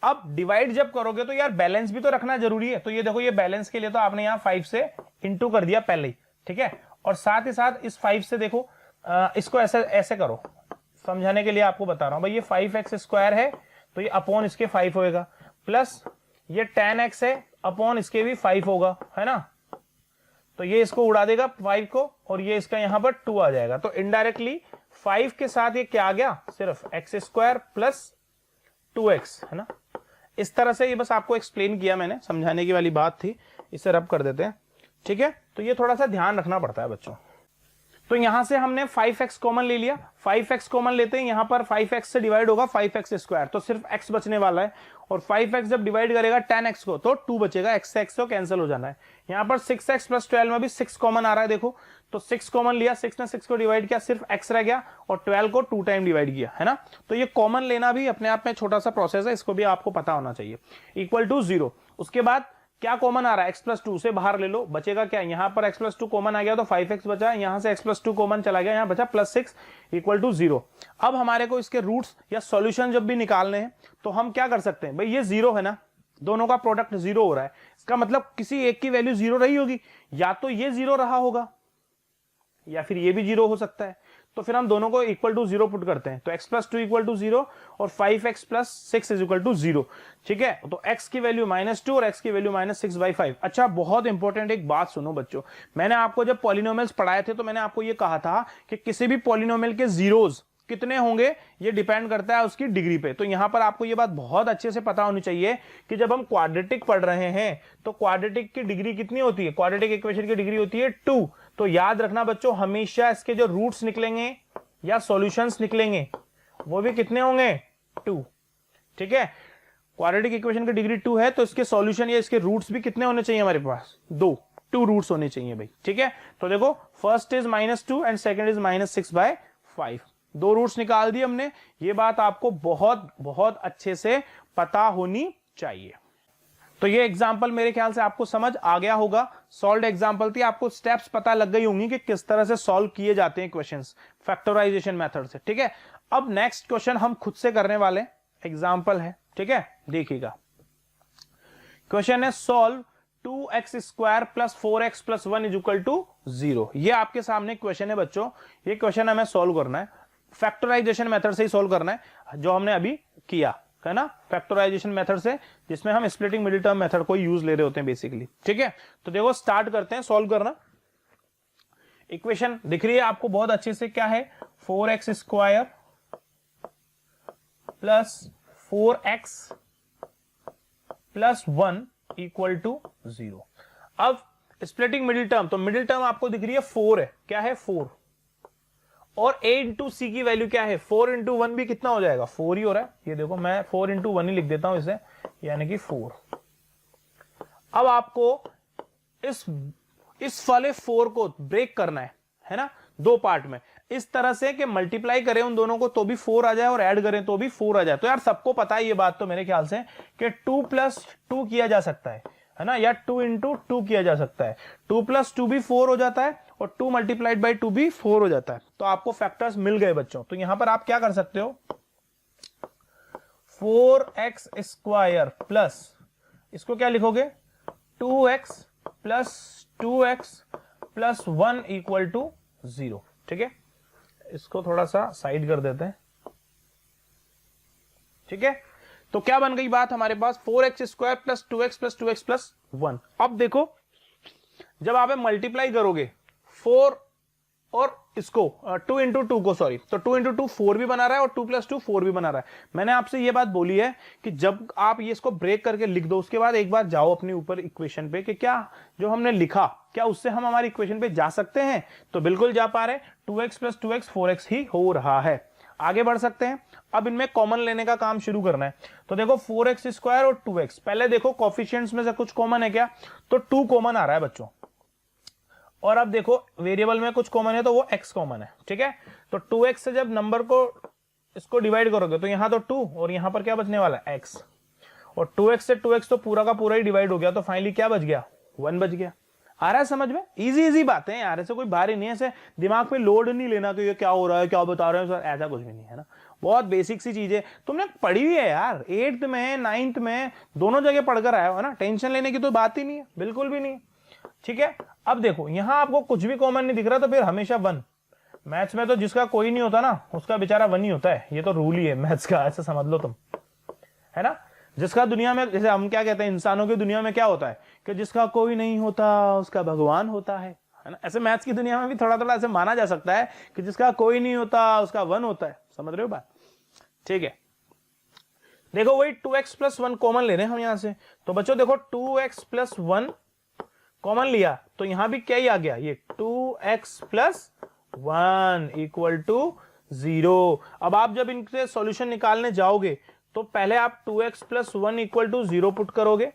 अब डिवाइड जब करोगे तो यार बैलेंस भी तो रखना जरूरी है, तो ये देखो ये बैलेंस के लिए तो आपने यहां 5 से इंटू कर दिया पहले ही, ठीक है। और साथ ही साथ इस 5 से देखो इसको ऐसे ऐसे करो, समझाने के लिए आपको बता रहा हूं भाई। ये 5x स्क्वायर है तो ये अपॉन इसके 5 होएगा, प्लस ये 10x है अपॉन इसके भी 5 होगा, है ना। तो ये इसको उड़ा देगा 5 को, और ये इसका यहां पर 2 आ जाएगा। तो इनडायरेक्टली 5 के साथ ये क्या आ गया, सिर्फ x स्क्वायर प्लस 2x, है ना। इस तरह से ये बस आपको एक्सप्लेन किया मैंने, समझाने की वाली बात थी, इसे रब कर देते हैं, ठीक है। तो ये थोड़ा सा ध्यान रखना पड़ता है बच्चों। तो यहां से हमने 5x कॉमन ले लिया, 5x कॉमन लेते हैं, यहां पर 5x से डिवाइड होगा 5x स्क्वायर, तो सिर्फ x बचने वाला है। और 5x जब डिवाइड करेगा 10x को तो 2 बचेगा, x से x तो कैंसिल हो जाना है। यहां पर 6x प्लस 12 में भी 6 कॉमन आ रहा है, देखो तो 6 कॉमन लिया, 6 ने 6 को डिवाइड किया, सिर्फ x रह गया, और 12 को 2 टाइम डिवाइड किया, है ना। तो ये कॉमन लेना भी अपने आप में छोटा सा प्रोसेस है, इसको भी आपको पता होना चाहिए। इक्वल टू 0, उसके बाद क्या कॉमन आ रहा है, x प्लस 2 से बाहर ले लो, बचेगा क्या, यहां पर x प्लस 2 कॉमन आ गया तो 5x बचा, यहां से x प्लस 2 कॉमन चला गया, यहां बचा प्लस 6 इक्वल टू 0। अब हमारे को इसके रूट्स या सॉल्यूशन जब भी निकालने हैं तो हम क्या कर सकते हैं भाई, ये 0 है ना, दोनों का प्रोडक्ट 0 हो रहा है, इसका मतलब किसी एक की वैल्यू 0 रही होगी, या तो ये 0 रहा होगा या फिर ये भी 0 हो सकता है। तो फिर हम दोनों को इक्वल टू 0 पुट करते हैं, तो x प्लस 2 इक्वल टू 0 और 5x plus 6 is equal to 0, ठीक है। तो x की वैल्यू -2 और x की वैल्यू -6/5। अच्छा बहुत इंपॉर्टेंट एक बात सुनो बच्चों, मैंने आपको जब पॉलिनोमियल्स पढ़ाए थे तो मैंने आपको ये कहा था कि किसी भी पॉलिनोमियल के जीरोस कितने होंगे ये डिपेंड करता है उसकी डिग्री पे। तो यहां पर आपको ये बात बहुत अच्छे से पता होनी चाहिए कि जब हम क्वाड्रेटिक पढ़ रहे हैं तो क्वाड्रेटिक की डिग्री कितनी होती है, क्वाड्रेटिक इक्वेशन की डिग्री होती है 2। तो याद रखना बच्चों, हमेशा इसके जो रूट्स निकलेंगे या सॉल्यूशंस निकलेंगे वो भी कितने होंगे, 2, ठीक है। क्वाड्रेटिक इक्वेशन की डिग्री 2 है तो इसके सॉल्यूशन या इसके रूट्स भी कितने होने चाहिए हमारे पास, 2 रूट्स होने चाहिए भाई, ठीक है। तो देखो first is -2 and second is -6/5, 2 roots निकाल दिए हमने। ये बात आपको बहुत बहुत अच्छे से पता होनी चाहिए। तो ये एग्जाम्पल मेरे ख्याल से आपको समझ आ गया होगा, सॉल्व्ड एग्जाम्पल थी, आपको स्टेप्स पता लग गई होंगी कि किस तरह से सॉल्व किए जाते हैं क्वेश्चंस फैक्टराइजेशन मेथड से, ठीक है। अब नेक्स्ट क्वेश्चन हम खुद से करने वाले, एग्जाम्पल है, ठीक है, देखिएगा। क्वेश्चन है solve 2x square plus 4x plus 1 is equal to 0। ये आपके सामने क्वेश्चन है बच्चों, ये क्वेश्चन हमें सॉल्व करना है, फैक्टराइजेशन मेथड से ही सॉल्व करना है जो हमने अभी किया है ना, फैक्टराइजेशन मेथड से, जिसमें हम स्प्लिटिंग मिडिल टर्म मेथड को यूज ले रहे होते हैं बेसिकली, ठीक है। तो देखो स्टार्ट करते हैं सॉल्व करना। इक्वेशन दिख रही है आपको बहुत अच्छे से, क्या है, 4x square plus 4x plus 1 equal to 0। अब स्प्लिटिंग मिडिल टर्म, तो मिडिल टर्म आपको दिख रही है 4 है, क्या है 4, और a इंटू सी की वैल्यू क्या है, 4 इंटू 1 भी कितना हो जाएगा, 4 ही हो रहा है। ये देखो मैं 4 इंटू 1 ही लिख देता हूं इसे, यानी कि 4। अब आपको इस वाले 4 को ब्रेक करना है ना, 2 पार्ट में, इस तरह से कि मल्टीप्लाई करें उन दोनों को तो भी 4 आ जाए और ऐड करें तो भी 4 आ जाए। तो यार सबको पता है ये बात तो मेरे ख्याल से कि 2 प्लस 2 किया जा सकता है ना, या 2 इंटू 2 किया जा सकता है, 2 प्लस 2 भी 4 हो जाता है और 2 मल्टीप्लाइड बाई 2 भी 4 हो जाता है। तो आपको फैक्टर्स मिल गए बच्चों। तो यहां पर आप क्या कर सकते हो, 4x स्क्वायर प्लस, इसको क्या लिखोगे, 2x plus 2x plus 1 equal to 0, ठीक है। इसको थोड़ा सा साइड कर देते हैं, ठीक है। तो क्या बन गई बात हमारे पास, 4x square plus 2x plus 2x plus 1। अब देखो जब आप मल्टीप्लाई करोगे 4 और इसको 2 इंटू 2 को, सॉरी, तो 2 इंटू 2 4 भी बना रहा है और 2 प्लस 2 4 भी बना रहा है। मैंने आपसे ये बात बोली है कि जब आप ये इसको ब्रेक करके लिख दो उसके बाद एक बार जाओ अपने ऊपर इक्वेशन पे कि क्या जो हमने लिखा क्या उससे हम हमारी इक्वेशन पे जा सकते हैं, तो बिल्कुल जा पा रहे, 2x प्लस 2x 4x ही हो रहा है। आगे बढ़ सकते हैं। अब इनमें कॉमन लेने का काम शुरू करना है। तो देखो 4x स्क्वायर और 2x, पहले देखो कोफिशिएंट्स में से कुछ कॉमन है क्या, तो 2 कॉमन आ रहा है बच्चों। और अब देखो वेरिएबल में कुछ कॉमन है तो वो x कॉमन है, ठीक है। तो 2x से जब नंबर को इसको डिवाइड करोगे तो यहां तो 2 और यहां पर क्या बचने वाला है x, और 2x से 2x तो पूरा का पूरा ही डिवाइड हो गया, तो फाइनली क्या बच गया, 1 बच गया। आ रहा है समझ में, इजी इजी बातें यार, ऐसे कोई भारी नहीं है, ऐसे दिमाग पे लोड नहीं लेना कि ये क्या हो रहा है, क्या बता रहे हैं सर, ऐसा कुछ भी नहीं है ना। बहुत बेसिक सी चीजें तुमने पढ़ी हुई है यार, 8th में 9th में दोनों जगह पढ़कर आए हो ना, टेंशन लेने की तो बात ही नहीं है, बिल्कुल भी नहीं, ठीक है। अब देखो यहां आपको कुछ भी कॉमन नहीं दिख रहा, तो फिर हमेशा 1। मैथ्स में तो जिसका कोई नहीं होता ना उसका बेचारा 1 ही होता है, ये तो रूल ही है मैथ्स का, ऐसा समझ लो तुम, है ना। जिसका दुनिया में, जैसे हम क्या कहते हैं इंसानों की दुनिया में क्या होता है कि जिसका कोई नहीं होता उसका भगवान होता है ना। ऐसे मैथ्स की दुनिया में भी थोड़ा थोड़ा ऐसे माना जा सकता है कि जिसका कोई नहीं होता उसका 1 होता है, समझ रहे हो बात, ठीक है। देखो वही 2x प्लस 1 कॉमन ले रहे हैं हम यहां से, तो बच्चों देखो 2x प्लस 1 कॉमन लिया तो यहां भी क्या ही आ गया, ये 2x प्लस 1 इक्वल टू 0। अब आप जब इनसे सॉल्यूशन निकालने जाओगे तो पहले आप 2x plus 1 equal to 0 put करोगे,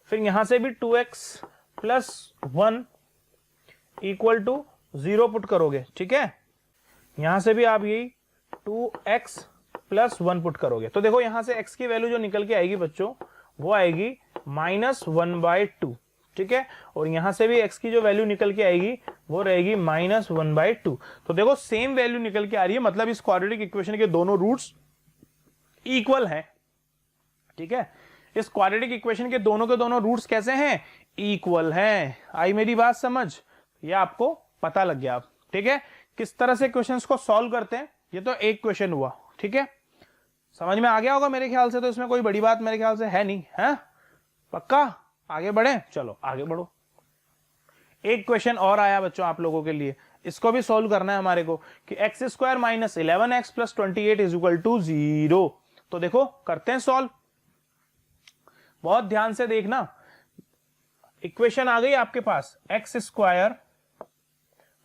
फिर यहां से भी 2x plus 1 equal to 0 put करोगे, ठीक है। यहां से भी आप यही 2x प्लस 1 पुट करोगे, तो देखो यहां से x की वैल्यू जो निकल के आएगी बच्चों वो आएगी -1/2, ठीक है। और यहां से भी x की जो वैल्यू निकल के आएगी वो रहेगी -1/2। तो देखो सेम वैल्यू निकल के आ रही है, मतलब इस क्वाड्रेटिक इक्वेशन के दोनों रूट्स इक्वल है, ठीक है। इस क्वाड्रेटिक इक्वेशन के दोनों रूट्स कैसे हैं, इक्वल हैं। आई मेरी बात समझ, ये आपको पता लग गया, ठीक है। किस तरह से क्वेश्चंस को सॉल्व करते हैं, ये तो एक क्वेश्चन हुआ, ठीक है, समझ में आ गया होगा मेरे ख्याल से, तो इसमें कोई बड़ी बात मेरे ख्याल से है नहीं, है पक्का। आगे बढ़े, चलो आगे बढ़ो। एक क्वेश्चन और आया बच्चों आप लोगों के लिए, इसको भी सॉल्व करना है हमारे को कि x square minus 11x plus 28 is equal to 0। तो देखो करते हैं सॉल्व, बहुत ध्यान से देखना। इक्वेशन आ गई आपके पास, x square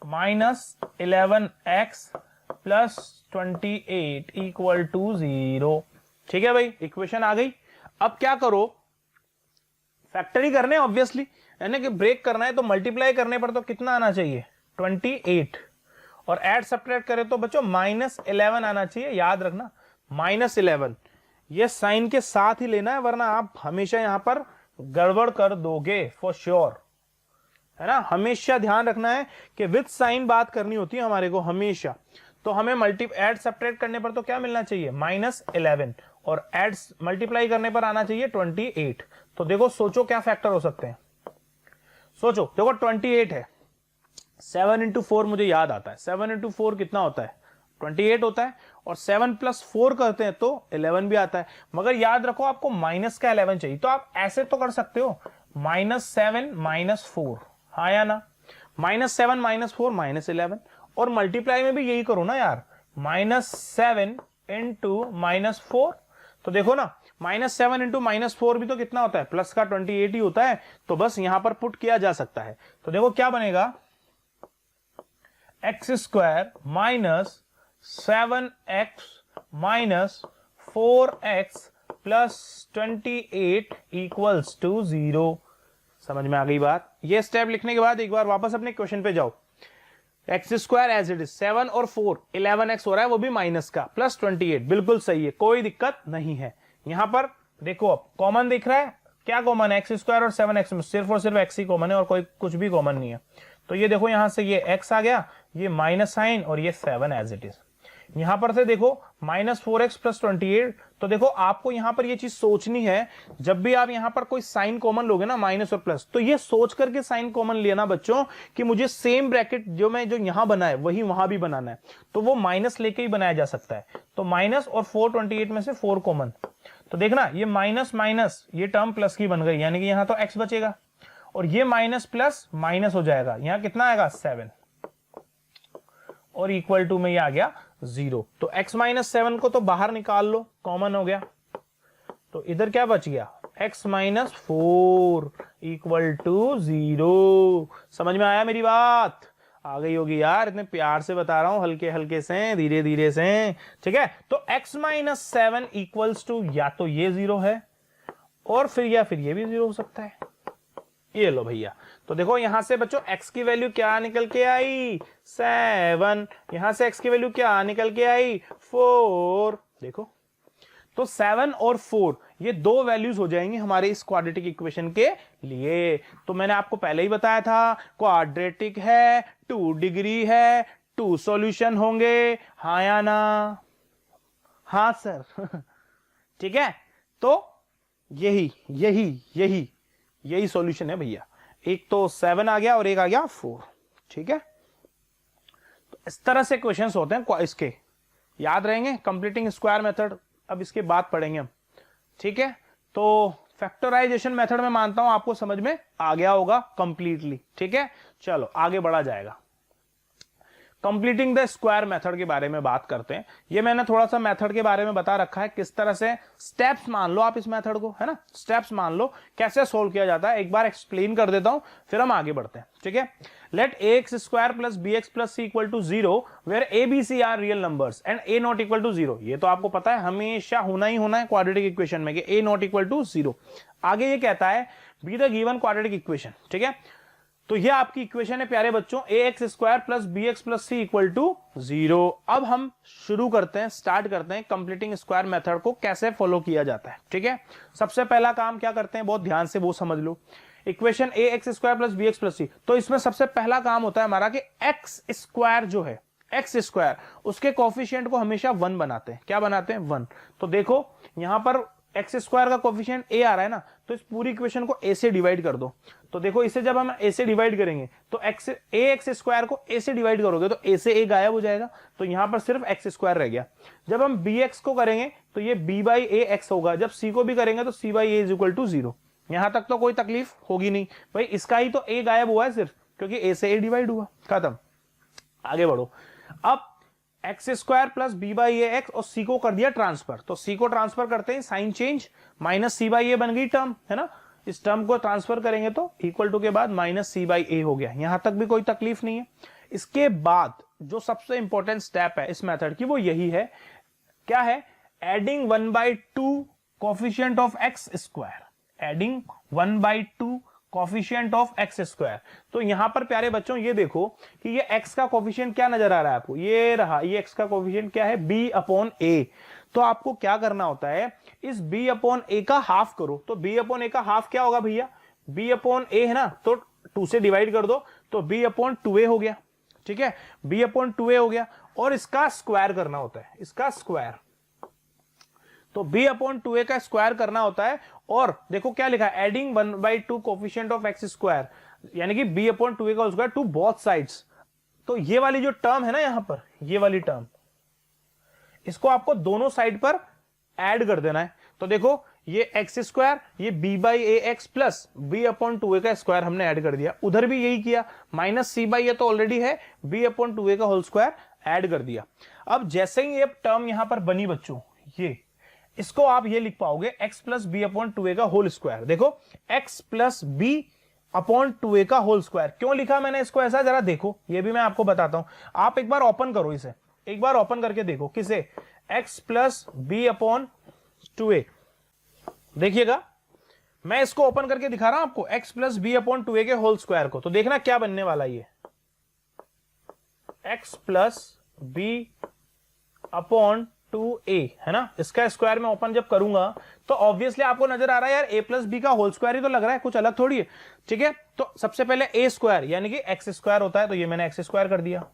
minus 11x plus 28 equal to 0, ठीक है भाई, इक्वेशन आ गई। अब क्या करो, फैक्टरी करने ऑब्वियसली, यानी कि ब्रेक करना है, तो मल्टीप्लाई करने पर तो कितना आना चाहिए 28, और ऐड सब्ट्रैक्ट करें तो बच्चों -11 आना चाहिए, याद रखना -11, ये साइन के साथ ही लेना है, वरना आप हमेशा यहां पर गड़बड़ कर दोगे फॉर श्योर, है ना। हमेशा ध्यान रखना है कि विद साइन बात करनी होती है हमारे को हमेशा। तो हमें ऐड सब्ट्रैक्ट करने पर तो क्या मिलना चाहिए -11, और ऐड मल्टीप्लाई करने पर आना चाहिए 28। तो देखो सोचो क्या फैक्टर हो सकते हैं, सोचो। देखो 28 है, 7 इंटू 4 मुझे याद आता है, 7 इंटू 4 कितना होता है 28 होता है, और 7 प्लस 4 करते हैं तो 11 भी आता है। मगर याद रखो आपको माइनस का 11 चाहिए, तो आप ऐसे तो कर सकते हो -7 -4, हाँ या ना, -7 -4 -11, और मल्टीप्लाई में भी यही करो ना यार, -7 इंटू -4। तो देखो ना -7 इंटू -4 भी तो कितना होता है, प्लस का 28 ही होता है, तो बस यहां पर पुट किया जा सकता है। तो देखो क्या बनेगा, x square minus 7x minus 4x plus 28 equals to 0। समझ में आ गई बात। ये स्टेप लिखने के बाद एक बार वापस अपने क्वेश्चन पे जाओ, x square as it is 7 और 4 11x हो रहा है, वो भी माइनस का, प्लस 28, बिल्कुल सही है, कोई दिक्कत नहीं है। यहां पर देखो अब कॉमन दिख रहा है, क्या कॉमन है, एक्स स्क्वायर और 7x में सिर्फ और सिर्फ x ही कॉमन है, और कोई कुछ भी कॉमन नहीं है। तो ये देखो यहां से ये x आ गया, ये माइनस साइन, और ये 7 एज इट इज। यहां पर से देखो -4x प्लस 28। तो देखो आपको यहां पर ये चीज सोचनी है, जब भी आप यहां पर कोई साइन कॉमन लोगे ना, माइनस और प्लस, तो ये सोच करके साइन कॉमन लेना बच्चों कि मुझे सेम ब्रैकेट जो यहां बना है वही वहां भी बनाना है, तो वो माइनस लेके ही बनाया जा सकता है। तो माइनस और 428 में से 4 कॉमन, तो देखना ये माइनस माइनस ये टर्म प्लस की बन गई, यानी कि यहां तो x बचेगा, और ये माइनस प्लस माइनस हो जाएगा, यहां कितना आएगा 7, और इक्वल टू में ये आ गया 0। तो x माइनस 7 को तो बाहर निकाल लो, कॉमन हो गया, तो इधर क्या बच गया x माइनस 4 इक्वल टू 0। समझ में आया मेरी बात। आ गई होगी यार, इतने प्यार से बता रहा हूं, हल्के हल्के से, धीरे धीरे से। ठीक है, तो x माइनस 7 इक्वल्स टू या तो ये 0 है और फिर या फिर ये भी 0 हो सकता है। ये लो भैया, तो देखो यहां से बच्चों x की वैल्यू क्या निकल के आई 7, यहां से x की वैल्यू क्या निकल के आई 4। देखो तो 7 और 4 ये दो वैल्यूज हो जाएंगी हमारे इस क्वाड्रेटिक इक्वेशन के लिए। तो मैंने आपको पहले ही बताया था क्वाड्रेटिक है, 2 डिग्री है, 2 सॉल्यूशन होंगे, हाँ या ना? हाँ सर। ठीक है, तो यही यही यही यही सॉल्यूशन है भैया। एक तो 7 आ गया और एक आ गया 4। ठीक है, तो इस तरह से क्वेश्चंस होते हैं, इसके याद रहेंगे, कंप्लीटिंग स्क्वायर मेथड अब इसके बाद पढ़ेंगे हम। ठीक है, तो फैक्टराइजेशन मेथड में मानता हूं आपको समझ में आ गया होगा कंप्लीटली। ठीक है, चलो आगे बढ़ा जाएगा। कंप्लीटिंग द स्क्वायर मेथड के बारे में बात करते हैं। ये मैंने थोड़ा सा मेथड के बारे में बता रखा है, किस तरह से स्टेप्स मान लो आप इस मेथड को, है ना, स्टेप्स मान लो कैसे सोल्व किया जाता है। एक बार एक्सप्लेन कर देता हूं, फिर हम आगे बढ़ते हैं। ठीक है, let ax square plus bx plus c equal to 0 where a b c are real numbers and a not equal to 0। ये तो आपको पता है, हमेशा होना ही होना है क्वाड्रेटिक इक्वेशन में कि a नॉट इक्वल टू 0। आगे ये कहता है B the given quadratic equation. ठीक है, तो ये आपकी इक्वेशन है प्यारे बच्चों, ax square plus bx plus c equal to 0। अब हम शुरू करते हैं, स्टार्ट करते हैं कंप्लीटिंग स्क्वायर मेथड को कैसे फॉलो किया जाता है। ठीक है, सबसे पहला काम क्या करते हैं, बहुत ध्यान से वो समझ लो। Equation ax square plus bx plus c, तो इसमें सबसे पहला काम होता है हमारा कि x स्क्वायर जो है, x स्क्वायर उसके कोफिशिएंट को हमेशा 1 बनाते हैं। क्या बनाते हैं? 1। तो देखो यहां पर एक्स स्क्वायर का कोफिशिएंट a आ रहा है ना, तो इस पूरी इक्वेशन को a से डिवाइड कर दो। तो देखो इसे जब हम a से डिवाइड करेंगे तो एक्स स्क्वायर को a से डिवाइड करोगे तो a से a गायब हो जाएगा, तो यहां पर सिर्फ एक्स स्क्वायर रह गया। जब हम bx को करेंगे तो ये b बाई ए एक्स होगा, जब c को भी करेंगे तो c by a is equal to 0। यहां तक तो कोई तकलीफ होगी नहीं भाई, इसका ही तो a गायब हुआ है सिर्फ, क्योंकि a से a डिवाइड हुआ, खत्म। आगे बढ़ो। अब X square plus B by A x और सी को कर दिया ट्रांसफर, तो सी को ट्रांसफर करते हैं, sign change, minus C by A बन गई टर्म, है ना। इस टर्म को ट्रांसफर करेंगे तो इक्वल टू के बाद माइनस सी बाई ए हो गया। यहां तक भी कोई तकलीफ नहीं है। इसके बाद जो सबसे इंपॉर्टेंट स्टेप है इस मेथड की वो यही है, क्या है? Adding 1/2 coefficient of x square, adding 1/2 coefficient of x square. तो यहां पर प्यारे बच्चों ये देखो कि ये x का कोफिशिएंट क्या नजर आ रहा है आपको, ये रहा, ये x का कोफिशिएंट क्या है? b upon a। तो आपको क्या करना होता है, इस b अपॉन a का हाफ करो। तो b अपॉन a का हाफ क्या होगा भैया? b अपॉन a है ना, तो 2 से डिवाइड कर दो तो b अपॉन 2a हो गया। ठीक है, b अपॉन 2a हो गया, और इसका स्क्वायर करना होता है, इसका स्क्वायर। तो b अपॉन 2a का स्क्वायर करना होता है, और देखो क्या लिखा है, adding 1/2 coefficient of x square, यानी कि b अपॉन 2a का स्क्वायर टू बोथ साइड्स। तो ये वाली जो टर्म है ना यहां पर, ये वाली टर्म, इसको आपको दोनों साइड पर ऐड कर देना है। तो देखो ये एक्स स्क्वायर, ये b by A x plus b upon 2a का स्क्वायर हमने ऐड कर दिया, उधर भी यही किया, माइनस c बाई ए तो ऑलरेडी है, b अपॉन 2a का होल स्क्वायर ऐड कर दिया। अब जैसे ही ये टर्म यहां पर बनी बच्चों, ये इसको आप ये लिख पाओगे x plus b upon 2a का होल स्क्वायर। देखो x plus b upon 2a का होल स्क्वायर क्यों लिखा मैंने इसको ऐसा, जरा देखो, ये भी मैं आपको बताता हूं। आप एक बार ओपन करो इसे, एक बार ओपन करके देखो, किसे? x plus b upon 2a। देखिएगा मैं इसको ओपन करके दिखा रहा हूं आपको, x plus b upon 2a के होल स्क्वायर को। तो देखना क्या बनने वाला ये, x plus b upon 2a, है ना। इसका स्क्वायर में ओपन जब करूंगा तो ऑब्वियसली आपको नजर आ रहा है यार a प्लस बी का होल स्क्वायर ही तो लग रहा है, कुछ अलग थोड़ी है। ठीक है, तो सबसे पहले a स्क्वायर यानी कि x स्क्वायर होता है, तो ये मैंने x स्क्वायर कर दिया,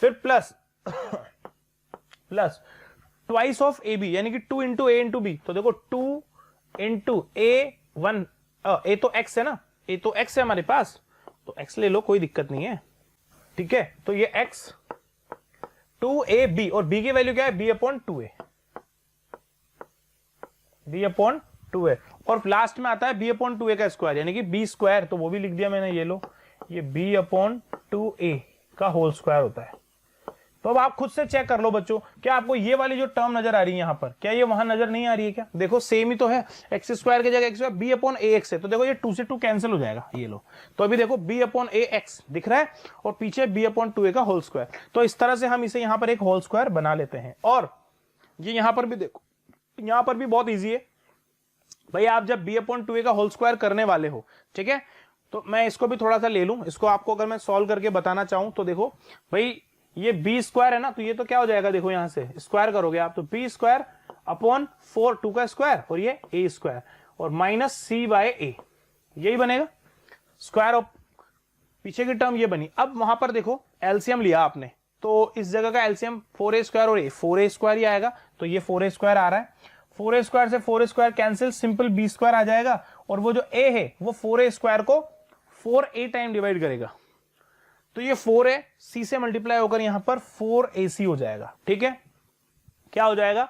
फिर plus plus twice of a b यानी कि 2 इंटू ए इंटू बी। तो देखो 2 इंटू ए 1, ए तो x है ना, a तो x है हमारे पास, तो x ले लो, कोई दिक्कत नहीं है। ठीक है, तो ये x 2ab, और b की वैल्यू क्या है? b upon 2a, b upon 2a, और लास्ट में आता है b अपॉन 2a का स्क्वायर यानी कि b स्क्वायर, तो वो भी लिख दिया मैंने, ये लो, ये b अपॉन 2a का होल स्क्वायर होता है। तो अब आप खुद से चेक कर लो बच्चों, क्या आपको ये वाली जो टर्म नजर आ रही है यहाँ पर, क्या ये वहां नजर नहीं आ रही है क्या? देखो सेम ही तो है, एक्स स्क्वायर की जगह एक्स स्क्वायर बी अपॉन ए एक्स है, तो देखो ये 2 से 2 कैंसिल हो जाएगा, ये लो। तो अभी देखो बी अपॉन ए एक्स दिख रहा है और पीछे बी अपॉन 2a का होल स्क्वायर, तो इस तरह से हम इसे यहाँ पर एक होल स्क्वायर बना लेते हैं। और ये यहाँ पर भी देखो, यहाँ पर भी बहुत ईजी है भाई, आप जब बी अपॉन 2a का होल स्क्वायर करने वाले हो, ठीक है, तो मैं इसको भी थोड़ा सा ले लूं, इसको आपको अगर मैं सॉल्व करके बताना चाहूं तो देखो भाई ये बी स्क्वायर है ना, तो ये तो क्या हो जाएगा, देखो यहां से स्क्वायर करोगे आप तो बी स्क्वायर अपॉन 4 2 का स्क्वायर और ये ए स्क्वायर और माइनस सी बाय ए, यही बनेगा स्क्वायर ऑफ पीछे की टर्म ये बनी। अब वहां पर देखो एलसीएम लिया आपने, तो इस जगह का एलसीएम 4a स्क्वायर और 4a स्क्वायर ही आएगा, तो ये 4a स्क्वायर आ रहा है, 4a स्क्वायर से 4a square cancel, simple b square आ जाएगा और वो जो a है वो 4a स्क्वायर को 4a टाइम डिवाइड करेगा, तो ये 4a c से मल्टीप्लाई होकर यहां पर 4ac हो जाएगा। ठीक है, क्या हो जाएगा,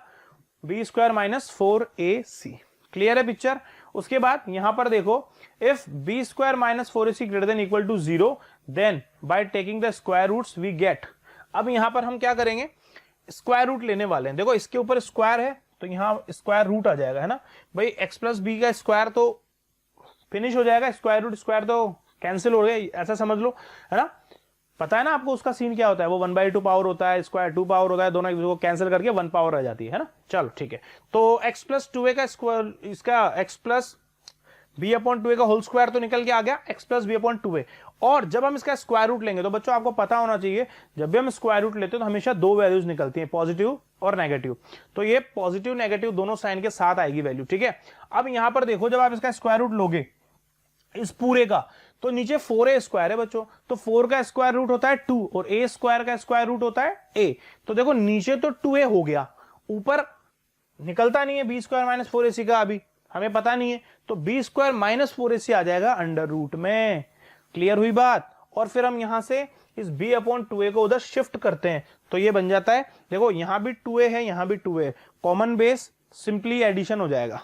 b square minus 4ac। Clear है पिक्चर? उसके बाद यहां पर देखो, if b square minus 4ac greater than equal to 0 then by taking the square roots we get. अब यहां पर हम क्या करेंगे, स्क्वायर रूट लेने वाले हैं। देखो इसके ऊपर स्क्वायर है तो यहां स्क्वायर रूट आ जाएगा, है ना भाई, x प्लस बी का स्क्वायर तो फिनिश हो जाएगा, स्क्वायर रूट स्क्वायर तो कैंसिल हो गया, ऐसा समझ लो, है ना। पता है ना आपको उसका सीन क्या होता है, वो 1/2 पावर होता है, स्क्वायर 2 पावर होता है, दोनों को कैंसिल करके 1 पावर रह जाती है ना। चलो ठीक है, तो x प्लस 2a का स्क्वायर, इसका x plus b upon 2a का होल स्क्वायर तो निकल के आ गया, x plus b upon 2a। और जब हम इसका स्क्वायर रूट लेंगे तो बच्चों आपको पता होना चाहिए, जब भी हम स्क्वायर रूट लेते हैं तो हमेशा दो वैल्यूज निकलती हैं, पॉजिटिव और नेगेटिव, तो ये पॉजिटिव नेगेटिव दोनों साइन के साथ आएगी वैल्यू। ठीक है, अब यहां पर देखो, जब आप इसका स्क्वायर रूट लोगे इस पूरे का, तो नीचे 4a स्क्वायर है बच्चों, तो 4 का स्क्वायर रूट होता है 2 और a स्क्वायर का स्क्वायर रूट होता है a, तो देखो नीचे तो 2a हो गया, ऊपर निकलता नहीं है b स्क्वायर माइनस 4ac का, अभी हमें पता नहीं है, तो b स्क्वायर माइनस 4ac आ जाएगा अंडर रूट में। क्लियर हुई बात? और फिर हम यहां से इस b अपॉन 2a को उधर शिफ्ट करते हैं, तो ये बन जाता है, देखो यहां भी 2a है, यहां भी 2a, common base, simply addition हो जाएगा,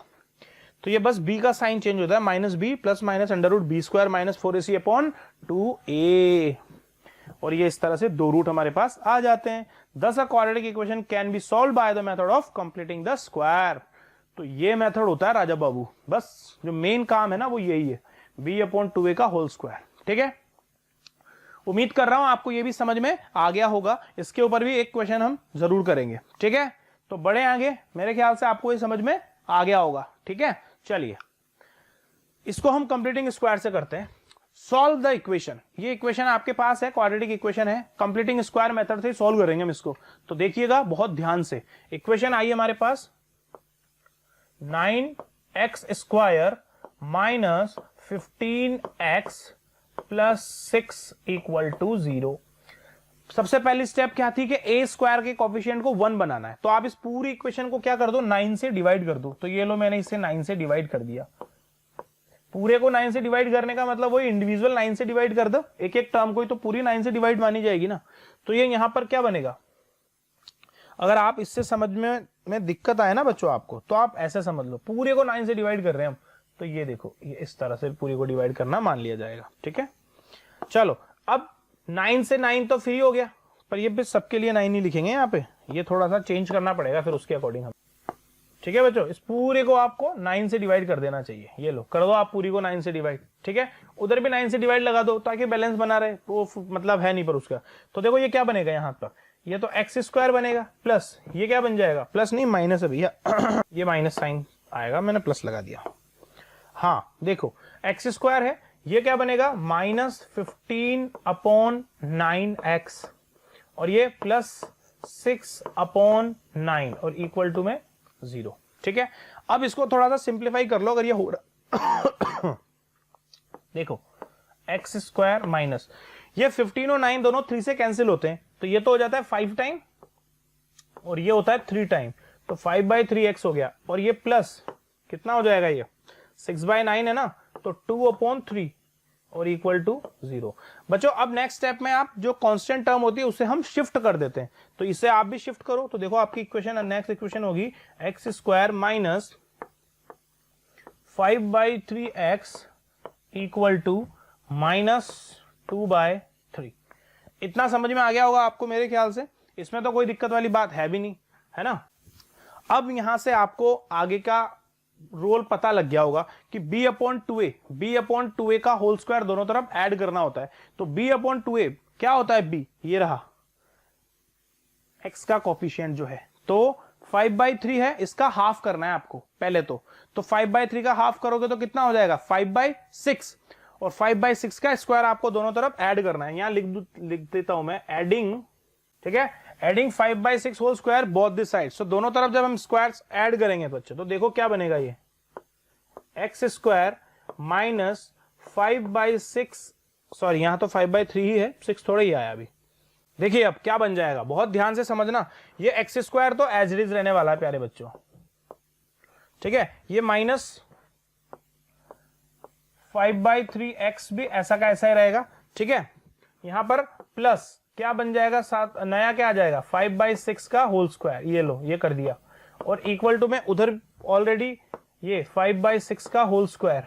तो ये बस b का साइन चेंज होता है, minus b plus minus under root b square minus 4ac upon 2a, और ये इस तरह से दो रूट हमारे पास आ जाते हैं। Thus a quadratic equation can be solved by the method of completing the square। तो ये मेथड होता है राजा बाबू, बस जो मेन काम है ना वो यही है, b अपॉन 2a का होल स्क्वायर। ठीक है, उम्मीद कर रहा हूं आपको ये भी समझ में आ गया होगा, इसके ऊपर भी एक क्वेश्चन हम जरूर करेंगे। ठीक है, तो बढ़े आगे, मेरे ख्याल से आपको ये समझ में आ गया होगा। ठीक है, चलिए इसको हम कंप्लीटिंग स्क्वायर से करते हैं। सॉल्व द इक्वेशन, ये इक्वेशन आपके पास है, क्वाड्रेटिक इक्वेशन है, कंप्लीटिंग स्क्वायर मेथड से सॉल्व करेंगे हम इसको, तो देखिएगा बहुत ध्यान से। इक्वेशन आई हमारे पास 9x square minus 15x plus 6 equal to 0। सबसे पहली स्टेप क्या थी कि a स्क्वायर के कोफिशिएंट को 1 बनाना है, तो आप इस पूरी इक्वेशन को क्या कर दो, 9 से डिवाइड कर दो। तो ये लो, मैंने इसे 9 से डिवाइड कर दिया, पूरे को 9 से डिवाइड करने का मतलब वही इंडिविजुअल 9 से डिवाइड कर दो, एक एक टर्म को ही तो पूरी 9 से डिवाइड मानी जाएगी ना। तो ये यहां पर क्या बनेगा, अगर आप इससे समझ में दिक्कत आए ना बच्चों आपको, तो आप ऐसे समझ लो, पूरे को 9 से डिवाइड कर रहे हैं हम, तो ये देखो ये इस तरह से पूरे को डिवाइड करना मान लिया जाएगा। ठीक है, चलो अब 9 से 9 तो फ्री हो गया, पर ये भी सबके लिए 9 ही लिखेंगे यहाँ पे, ये थोड़ा सा चेंज करना पड़ेगा फिर उसके अकॉर्डिंग हम। ठीक है बच्चों, इस पूरे को आपको 9 से डिवाइड कर देना चाहिए, ये लो कर दो आप पूरी को 9 से डिवाइड। ठीक है, उधर भी 9 से डिवाइड लगा दो ताकि बैलेंस बना रहे, वो मतलब है नहीं पर उसका। तो देखो ये क्या बनेगा, यहाँ पर ये तो एक्स स्क्वायर बनेगा, प्लस ये क्या बन जाएगा, प्लस नहीं माइनस है भैया ये माइनस साइन आएगा, मैंने प्लस लगा दिया। हाँ देखो एक्स स्क्वायर है, ये क्या बनेगा, माइनस 15 अपॉन 9x, और ये प्लस 6 अपॉन 9 और इक्वल टू में 0। ठीक है, अब इसको थोड़ा सा सिंप्लीफाई कर लो, अगर ये हो रहा देखो एक्स स्क्वायर माइनस ये 15 और 9 दोनों 3 से कैंसिल होते हैं, तो ये तो हो जाता है 5 टाइम और ये होता है 3 टाइम, तो 5/3x हो गया, और ये प्लस कितना हो जाएगा, ये 6/9 है ना, तो 2/3 और इक्वल टू 0। बच्चों अब नेक्स्ट स्टेप में आप जो कांस्टेंट टर्म होती है उसे हम शिफ्ट कर देते हैं, तो इसे आप भी शिफ्ट करो, तो देखो आपकी इक्वेशन, नेक्स्ट इक्वेशन होगी x square minus 5/3x equal to minus 2/3। इतना समझ में आ गया होगा आपको मेरे ख्याल से। इसमें तो कोई दिक्कत वाली बात है भी नहीं, है ना। अब यहां से आपको आगे का रोल पता लग गया होगा कि b/2a का होल स्क्वायर दोनों तरफ ऐड करना होता है। तो b/2a क्या होता है, b ये रहा x का कोफिशिएंट जो है, तो 5/3 है, इसका हाफ करना है आपको पहले तो 5/3 का हाफ करोगे तो कितना हो जाएगा 5/6, और 5/6 का स्क्वायर आपको दोनों तरफ ऐड करना है। यहां लिख देता हूं मैं एडिंग, ठीक है, adding 5/6 whole square both this side. So दोनों तरफ जब हम स्क्वायर्स ऐड करेंगे बच्चे तो देखो क्या बनेगा, ये एक्स स्क्वायर माइनस 5/6, सॉरी यहां तो 5/3 ही है, 6 थोड़ा ही आया अभी। देखिए अब क्या बन जाएगा, बहुत ध्यान से समझना, ये एक्स स्क्वायर तो एज इट इज रहने वाला है प्यारे बच्चों, ठीक है, ये माइनस 5/3x भी ऐसा का ऐसा ही रहेगा, ठीक है। यहां पर प्लस क्या बन जाएगा, साथ नया क्या आ जाएगा 5/6 का होल स्क्वायर, ये लो ये कर दिया, और इक्वल टू में उधर ऑलरेडी ये 5/6 का होल स्क्वायर,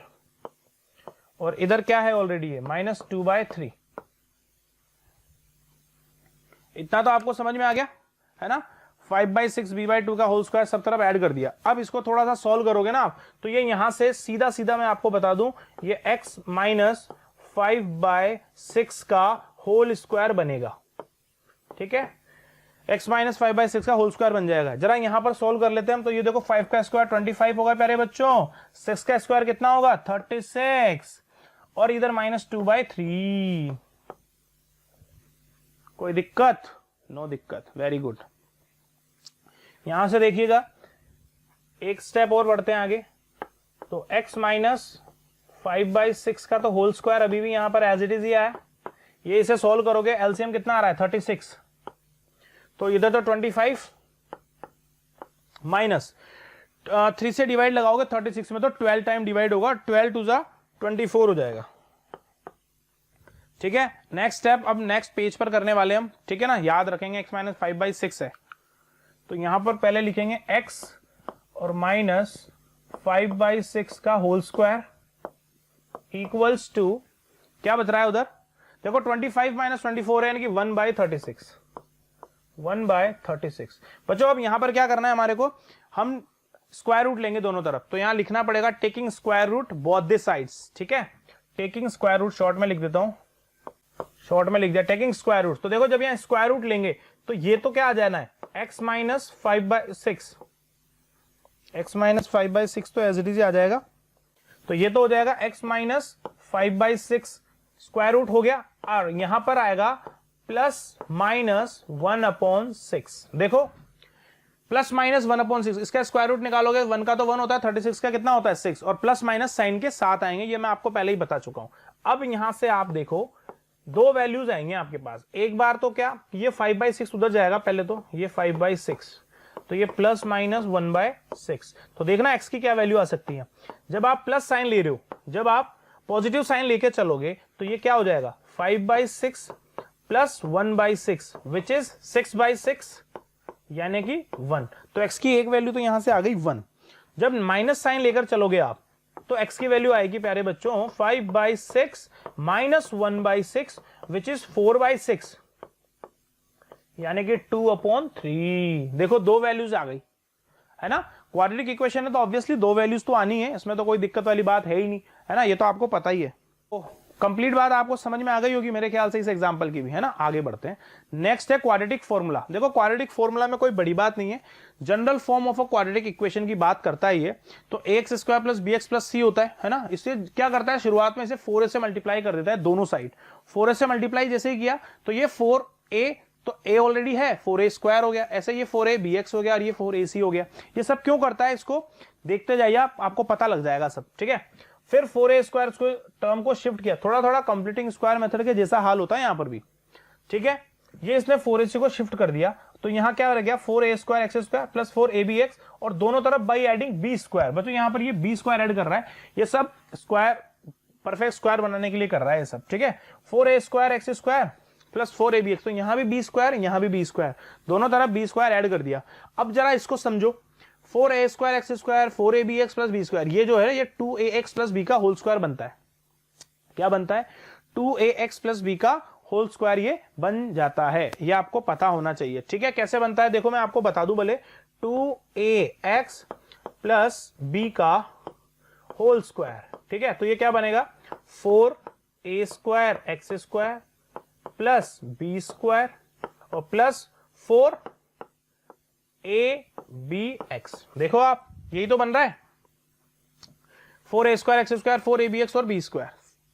और इधर क्या है ऑलरेडी ये -2/3। इतना तो आपको समझ में आ गया है ना, 5/6 b/2 का होल स्क्वायर सब तरफ ऐड कर दिया। अब इसको थोड़ा सा सॉल्व करोगे ना आप, तो ये यहां से सीधा सीधा मैं आपको बता दूं, ये x माइनस 5/6 का होल स्क्वायर बनेगा, ठीक है, x माइनस 5/6 का होल स्क्वायर बन जाएगा। जरा यहां पर सोल्व कर लेते हैं हम, तो ये देखो 5 का स्क्वायर 25 होगा प्यारे बच्चों, 6 का स्क्वायर कितना होगा 36, और इधर -2/3। कोई दिक्कत, नो दिक्कत, वेरी गुड। यहां से देखिएगा एक स्टेप और बढ़ते हैं आगे, तो x माइनस 5/6 का तो होल स्क्वायर अभी भी यहां पर एज इट इज ही आया, ये इसे सोल्व करोगे एलसीएम कितना आ रहा है 36, तो इधर तो 25 माइनस 3 से डिवाइड लगाओगे 36 में तो 12 टाइम डिवाइड होगा, 12 टू 24 हो जाएगा, ठीक है। नेक्स्ट स्टेप अब नेक्स्ट पेज पर करने वाले हम, ठीक है ना, याद रखेंगे x माइनस 5/6 है, तो यहां पर पहले लिखेंगे x और माइनस 5/6 का होल स्क्वायर इक्वल्स टू क्या बच रहा है उधर, देखो 25 माइनस 24 है यानी कि 1/36, 1/36। बच्चों अब यहां पर क्या करना है हमारे को, हम स्क्वायर रूट लेंगे दोनों तरफ, तो यहां लिखना पड़ेगा taking square root both the sides, ठीक है, टेकिंग स्क्वायर रूट शॉर्ट में लिख देता हूं, शॉर्ट में लिख दिया टेकिंग स्क्वायर रूट। तो देखो जब यहां स्क्वायर रूट लेंगे तो ये तो क्या आ जाना है x माइनस 5/6, x माइनस 5/6 तो एज इट इज आ जाएगा, तो ये तो हो जाएगा x माइनस 5/6 स्क्वायर रूट हो गया, और यहां पर आएगा प्लस माइनस 1/6। देखो प्लस माइनस 1/6, इसका स्क्वायर रूट निकालोगे 1 का तो 1 होता है, 36 का कितना होता है 6, और प्लस माइनस साइन के साथ आएंगे, ये मैं आपको पहले ही बता चुका हूं। अब यहां से आप देखो दो वैल्यूज आएंगे आपके पास, एक बार तो क्या ये 5/6 उधर जाएगा, पहले तो ये 5/6, तो ये प्लस माइनस 1/6, तो देखना x की क्या वैल्यू आ सकती है। जब आप प्लस साइन ले रहे हो, जब आप पॉजिटिव साइन लेके चलोगे तो ये क्या हो जाएगा 5/6 प्लस 1/6 विच इज 6/6 यानी कि 1, तो x की एक वैल्यू तो यहां से आ गई 1। जब माइनस साइन लेकर चलोगे आप तो x की वैल्यू आएगी प्यारे बच्चों 5/6 माइनस 1/6 विच इज 4/6 यानी कि 2/3। देखो दो वैल्यूज आ गई है ना, क्वाड्रेटिक इक्वेशन है तो ऑब्वियसली दो वैल्यूज तो आनी है, इसमें तो कोई दिक्कत वाली बात है ही नहीं, है ना, ये तो आपको पता ही है। तो कंप्लीट बात आपको समझ में आ गई होगी मेरे ख्याल से इस एग्जांपल की भी, है ना। आगे बढ़ते हैं, नेक्स्ट है क्वाड्रेटिक फॉर्मूला। देखो क्वाड्रेटिक फॉर्मूला में कोई बड़ी बात नहीं है, general form of a quadratic equation की बात करता ही है, तो ax square plus bx plus C होता है ना। इससे क्या करता है, शुरुआत में इसे 4a से मल्टीप्लाई कर देता है दोनों साइड, 4a से मल्टीप्लाई जैसे ही किया तो ये 4a, तो a ऑलरेडी है 4a स्क्वायर हो गया, ऐसे ये 4a bx हो गया और ये 4ac हो गया। ये सब क्यों करता है, इसको देखते जाइए आपको पता लग जाएगा सब, ठीक है। फिर 4a स्क्वायर टर्म को शिफ्ट किया, थोड़ा थोड़ा कंप्लीटिंग स्क्वायर मेथड के जैसा हाल होता है यहां पर भी, ठीक है। ये इसने 4ac को शिफ्ट कर दिया, तो यहां क्या रह गया 4a square x square plus 4abx, और दोनों तरफ बाई एडिंग b स्क्वायर। बच्चों यहां पर ये b स्क्वायर ऐड कर रहा है, ये सब स्क्वायर परफेक्ट स्क्वायर बनाने के लिए कर रहा है ये सब, ठीक है। 4a square x square plus 4abx, तो यहां भी b स्क्वायर यहां भी b स्क्वायर, दोनों तरफ b स्क्वायर ऐड कर दिया। अब जरा इसको समझो, 4a square x square 4abx plus b square, ये जो है ये 2ax प्लस b का होल स्क्वायर बनता है। क्या बनता है 2ax प्लस b का होल स्क्वायर ये बन जाता है। ये आपको पता होना चाहिए, ठीक है। कैसे बनता है देखो मैं आपको बता दूं भले, 2ax प्लस बी का होल स्क्वायर, ठीक है। तो ये क्या बनेगा, 4a square x square plus B square और प्लस 4abx। देखो आप, यही तो बन रहा है, 4a square x square 4abx और बी स्क्वायर,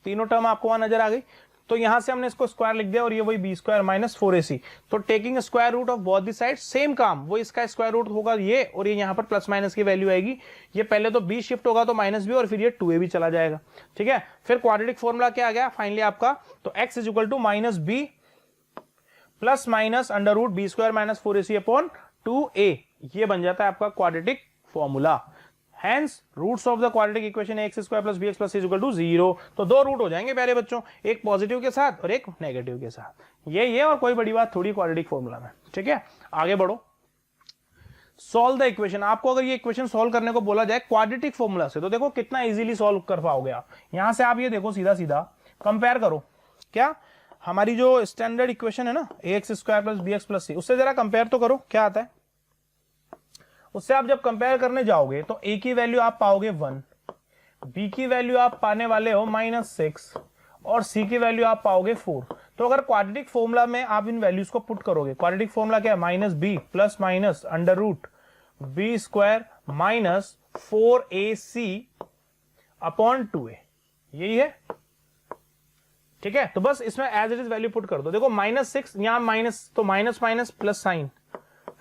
तीनों टर्म आपको वहां नजर आ गई। तो यहां से हमने इसको स्क्वायर लिख दिया और ये वही बी स्क्वायर माइनस 4ac। तो taking square root of both the side, same काम, वो इसका स्क्वायर रूट होगा ये, और ये यहां पर प्लस माइनस की वैल्यू आएगी। ये पहले तो b शिफ्ट होगा तो माइनस बी और फिर ये 2a भी चला जाएगा, ठीक है। फिर क्वाड्रेटिक फॉर्मूला क्या आ गया फाइनली आपका, तो x is equal to minus b plus minus under root b square minus 4ac upon 2a। ये बन जाता है आपका quadratic formula. Hence roots of the quadratic equation x square plus B x plus C is equal to 0। तो दो root हो जाएंगे प्यारे बच्चों, एक पॉजिटिव के साथ और एक नेगेटिव के साथ। ये और कोई बड़ी बात थोड़ी क्वाड्रेटिक फॉर्मूला में, ठीक है। आगे बढ़ो, सॉल्व द इक्वेशन। आपको अगर ये इक्वेशन सॉल्व करने को बोला जाए क्वाड्रेटिक फॉर्मूला से, तो देखो कितना इजीली सॉल्व कर पाओगे आप। यहां से आप ये देखो सीधा सीधा कंपेयर करो, क्या हमारी जो स्टैंडर्ड इक्वेशन है ना X square plus B x plus C, उससे जरा कंपेयर तो करो क्या आता है। उससे आप जब कंपेयर करने जाओगे तो ए की वैल्यू आप पाओगे 1, बी की वैल्यू आप पाने वाले हो -6 और सी की वैल्यू आप पाओगे 4। तो अगर क्वाड्रेटिक फॉर्मूला में आप इन वैल्यूज को पुट करोगे, क्वाड्रेटिक फॉर्मूला क्या है, minus b plus minus under root b square minus 4ac upon 2a, यही है, ठीक है। तो बस इसमें as it is value put कर दो। देखो -6 यहां माइनस, तो माइनस माइनस प्लस साइन,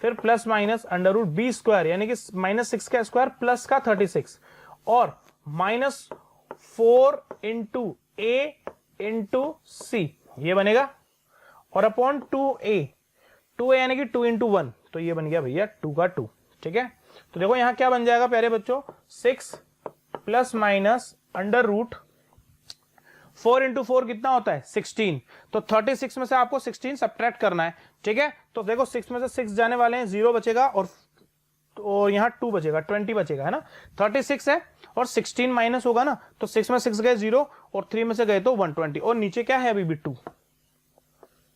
फिर plus minus under root b square यानी कि -6 का स्क्वायर प्लस का 36 और -4 इंटू ए इंटू सी, ये बनेगा, और अपॉन 2a यानी कि 2 इंटू 1, तो ये बन गया भैया 2 का 2, ठीक है। तो देखो यहां क्या बन जाएगा प्यारे बच्चों, 6 plus minus under root 4 into 4 कितना होता है 16। तो 36 में से आपको 16 सब्ट्रैक्ट करना है, ठीक है। तो देखो 6 में से 6 जाने वाले हैं, 0 बचेगा और यहाँ 2 बचेगा, 20 बचेगा, है ना। 36 है और 16 माइनस होगा ना, तो 6 में 6 गए 0 और 3 में से गए तो 120 और नीचे क्या है अभी भी 2।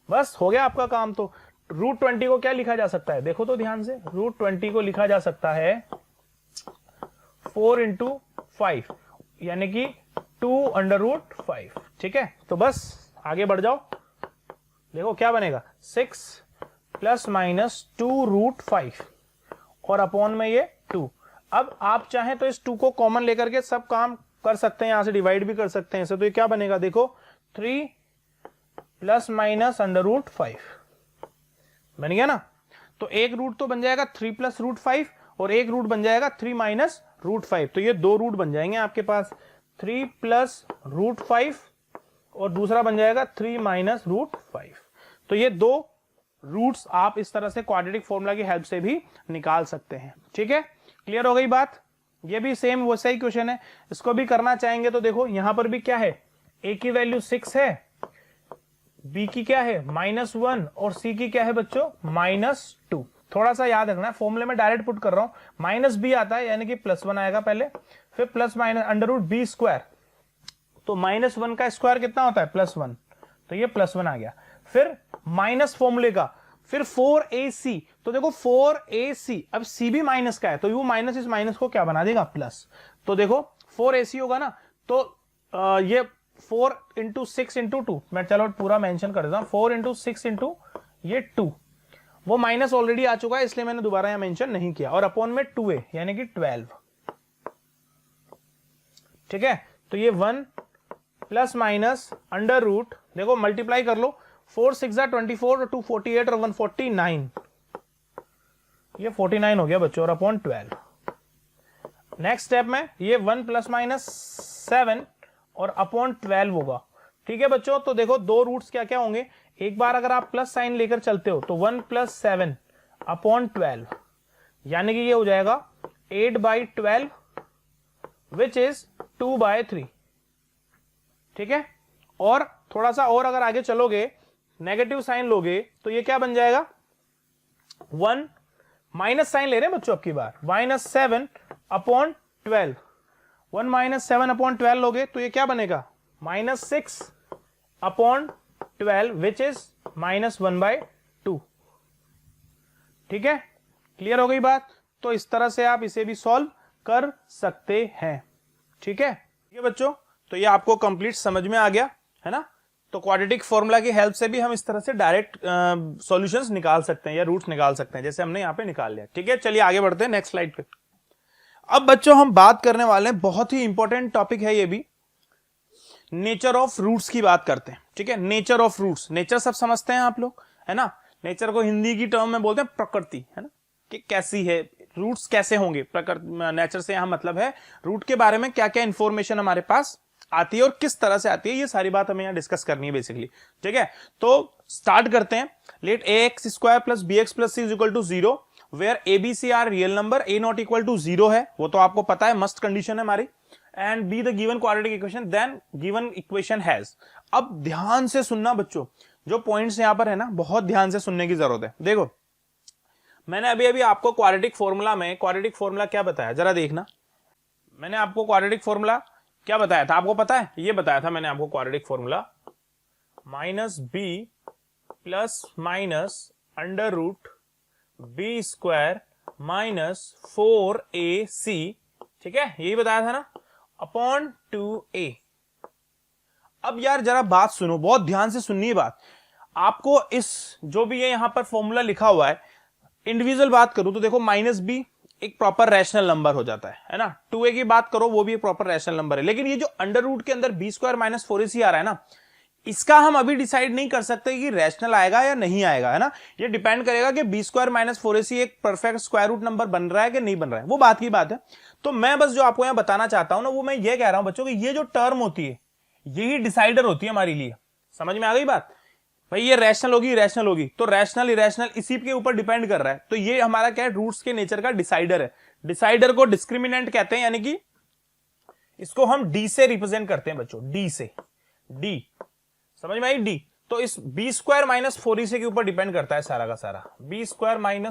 बस हो गया आपका काम। तो रूट 20 को क्या लिखा जा सकता है, देखो तो ध्यान से, रूट 20 को लिखा जा सकता है 4 इंटू 5 यानी कि 2 अंडर रूट 5, ठीक है। तो बस आगे बढ़ जाओ, देखो क्या बनेगा, 6 प्लस माइनस 2 रूट 5 और अपॉन में ये 2। अब आप चाहें तो इस 2 को कॉमन लेकर के सब काम कर सकते हैं, यहां से डिवाइड भी कर सकते हैं इसे। तो ये क्या बनेगा, देखो 3 प्लस माइनस अंडर रूट 5 बन गया ना। तो एक रूट तो बन जाएगा 3 प्लस रूट 5 और एक रूट बन जाएगा 3 माइनस रूट 5। तो ये दो रूट बन जाएंगे आपके पास, 3 प्लस रूट 5 और दूसरा बन जाएगा 3 माइनस रूट 5। तो ये दो रूट्स आप इस तरह से क्वाड्रेटिक फॉर्मूला की हेल्प से भी निकाल सकते हैं, ठीक है। क्लियर हो गई बात। ये भी सेम वैसा ही क्वेश्चन है, इसको भी करना चाहेंगे तो देखो यहां पर भी क्या है, ए की वैल्यू 6 है, बी की क्या है -1 और सी की क्या है बच्चों -2। थोड़ा सा याद रखना, फॉर्मूले में डायरेक्ट पुट कर रहा हूं, माइनस बी आता है यानी कि +1 आएगा पहले, फिर plus minus under root b square, तो -1 का स्क्वायर कितना होता है +1, तो ये +1 आ गया। फिर माइनस फॉर्मूले का, फिर 4ac, तो देखो 4ac, अब c भी माइनस का है तो वो माइनस इस माइनस को क्या बना देगा प्लस। तो देखो 4ac होगा ना, तो ये 4 इंटू 6 इंटू 2, मैं चलो पूरा मेंशन कर देता हूं, 4 इंटू 6 इंटू ये 2, वो माइनस ऑलरेडी आ चुका है इसलिए मैंने दोबारा यहां मेंशन नहीं किया, और अपॉन में 2a यानी कि 12, ठीक है। तो ये 1 प्लस माइनस अंडर रूट, देखो मल्टीप्लाई कर लो, 4 6 24 और 2 48 और 1 49, ये 49 हो गया बच्चों, और अपॉन 12। नेक्स्ट स्टेप में ये 1 प्लस माइनस 7 और अपॉन 12 होगा, ठीक है बच्चों। तो देखो दो रूट्स क्या क्या होंगे, एक बार अगर आप प्लस साइन लेकर चलते हो तो 1 प्लस 7 अपॉन 12 यानी कि ये हो जाएगा 8/12 विच इज 2/3, ठीक है। और थोड़ा सा और अगर आगे चलोगे, नेगेटिव साइन लोगे तो ये क्या बन जाएगा, 1 माइनस साइन ले रहे हैं बच्चों अब की बार, -7 अपॉन 12, 1 - 7 अपॉन 12 लोगे तो ये क्या बनेगा, -6 अपॉन 12 विच इज -1/2। ठीक है, क्लियर हो गई बात। तो इस तरह से आप इसे भी सॉल्व कर सकते हैं। ठीक है बच्चों, तो ये आपको कंप्लीट समझ में आ गया है ना। तो क्वाड्रेटिक फॉर्मूला की हेल्प से भी हम इस तरह से डायरेक्ट सॉल्यूशंस निकाल सकते हैं या रूट्स निकाल सकते हैं, जैसे हमने यहाँ पे निकाल लिया। ठीक है, चलिए आगे बढ़ते हैं नेक्स्ट स्लाइड पे। अब बच्चों हम बात करने वाले हैं, बहुत ही इंपॉर्टेंट टॉपिक है ये भी, नेचर ऑफ रूट्स की बात करते हैं। ठीक है, नेचर ऑफ रूट्स, नेचर सब समझते हैं आप लोग है ना। नेचर को हिंदी की टर्म में बोलते हैं प्रकृति, है ना, कि कैसी है, रूट्स कैसे होंगे। प्रकृति, नेचर से यहां मतलब है रूट के बारे में क्या क्या इंफॉर्मेशन हमारे पास आती है और किस तरह से आती है, ये सारी बात हमें यहाँ डिस्कस करनी है बेसिकली। ठीक है, तो स्टार्ट करते हैं। Let ax² + bx + c = 0 where a b c are real number, a not equal to 0 है, वो तो आपको पता है, मस्ट कंडीशन है हमारी। And be the given quadratic equation, then given equation has. अब ध्यान से सुनना बच्चों, जो पॉइंट्स यहां पर है ना, बहुत ध्यान से सुनने की जरूरत है। देखो मैंने अभी अभी आपको क्वाड्रेटिक फॉर्मूला क्या बताया, जरा देखना। मैंने आपको क्वाड्रेटिक फॉर्मूला क्या बताया था, आपको पता है, ये बताया था मैंने आपको quadratic formula -b ± √b² - 4ac, ठीक है, यही बताया था ना, अपॉन 2a। अब यार जरा बात सुनो, बहुत ध्यान से सुननी है बात। आपको इस जो भी ये यहां पर फॉर्मूला लिखा हुआ है, इंडिविजुअल बात करूं तो देखो -b एक प्रॉपर रैशनल नंबर हो जाता है ना। 2a की बात करो, वो भी एक प्रॉपर रैशनल नंबर है। लेकिन ये जो अंडर रूट के अंदर b² - 4ac आ रहा है ना, इसका हम अभी डिसाइड नहीं कर सकते कि रैशनल आएगा या नहीं आएगा, है ना। ये डिपेंड करेगा कि b² - 4ac एक परफेक्ट स्क्वायर रूट नंबर बन रहा है कि नहीं बन रहा है, वो बात की बात है। तो मैं बस जो आपको यहां बताना चाहता हूं ना, वो मैं ये कह रहा हूं बच्चों कि ये जो टर्म होती है, यही डिसाइडर होती है हमारे लिए। समझ में आ गई बात भाई, ये रैशनल होगी, तो रैशनल इरेशनल इसी के ऊपर डिपेंड कर रहा है। तो ये हमारा क्या है, रूट्स के नेचर का डिसाइडर है। डिसाइडर को डिस्क्रिमिनेंट कहते हैं, यानी कि इसको हम डी से रिप्रेजेंट करते हैं बच्चों, डी से, डी, समझ में आई, डी। तो इस b² - 4ac के ऊपर डिपेंड करता है सारा का सारा, b²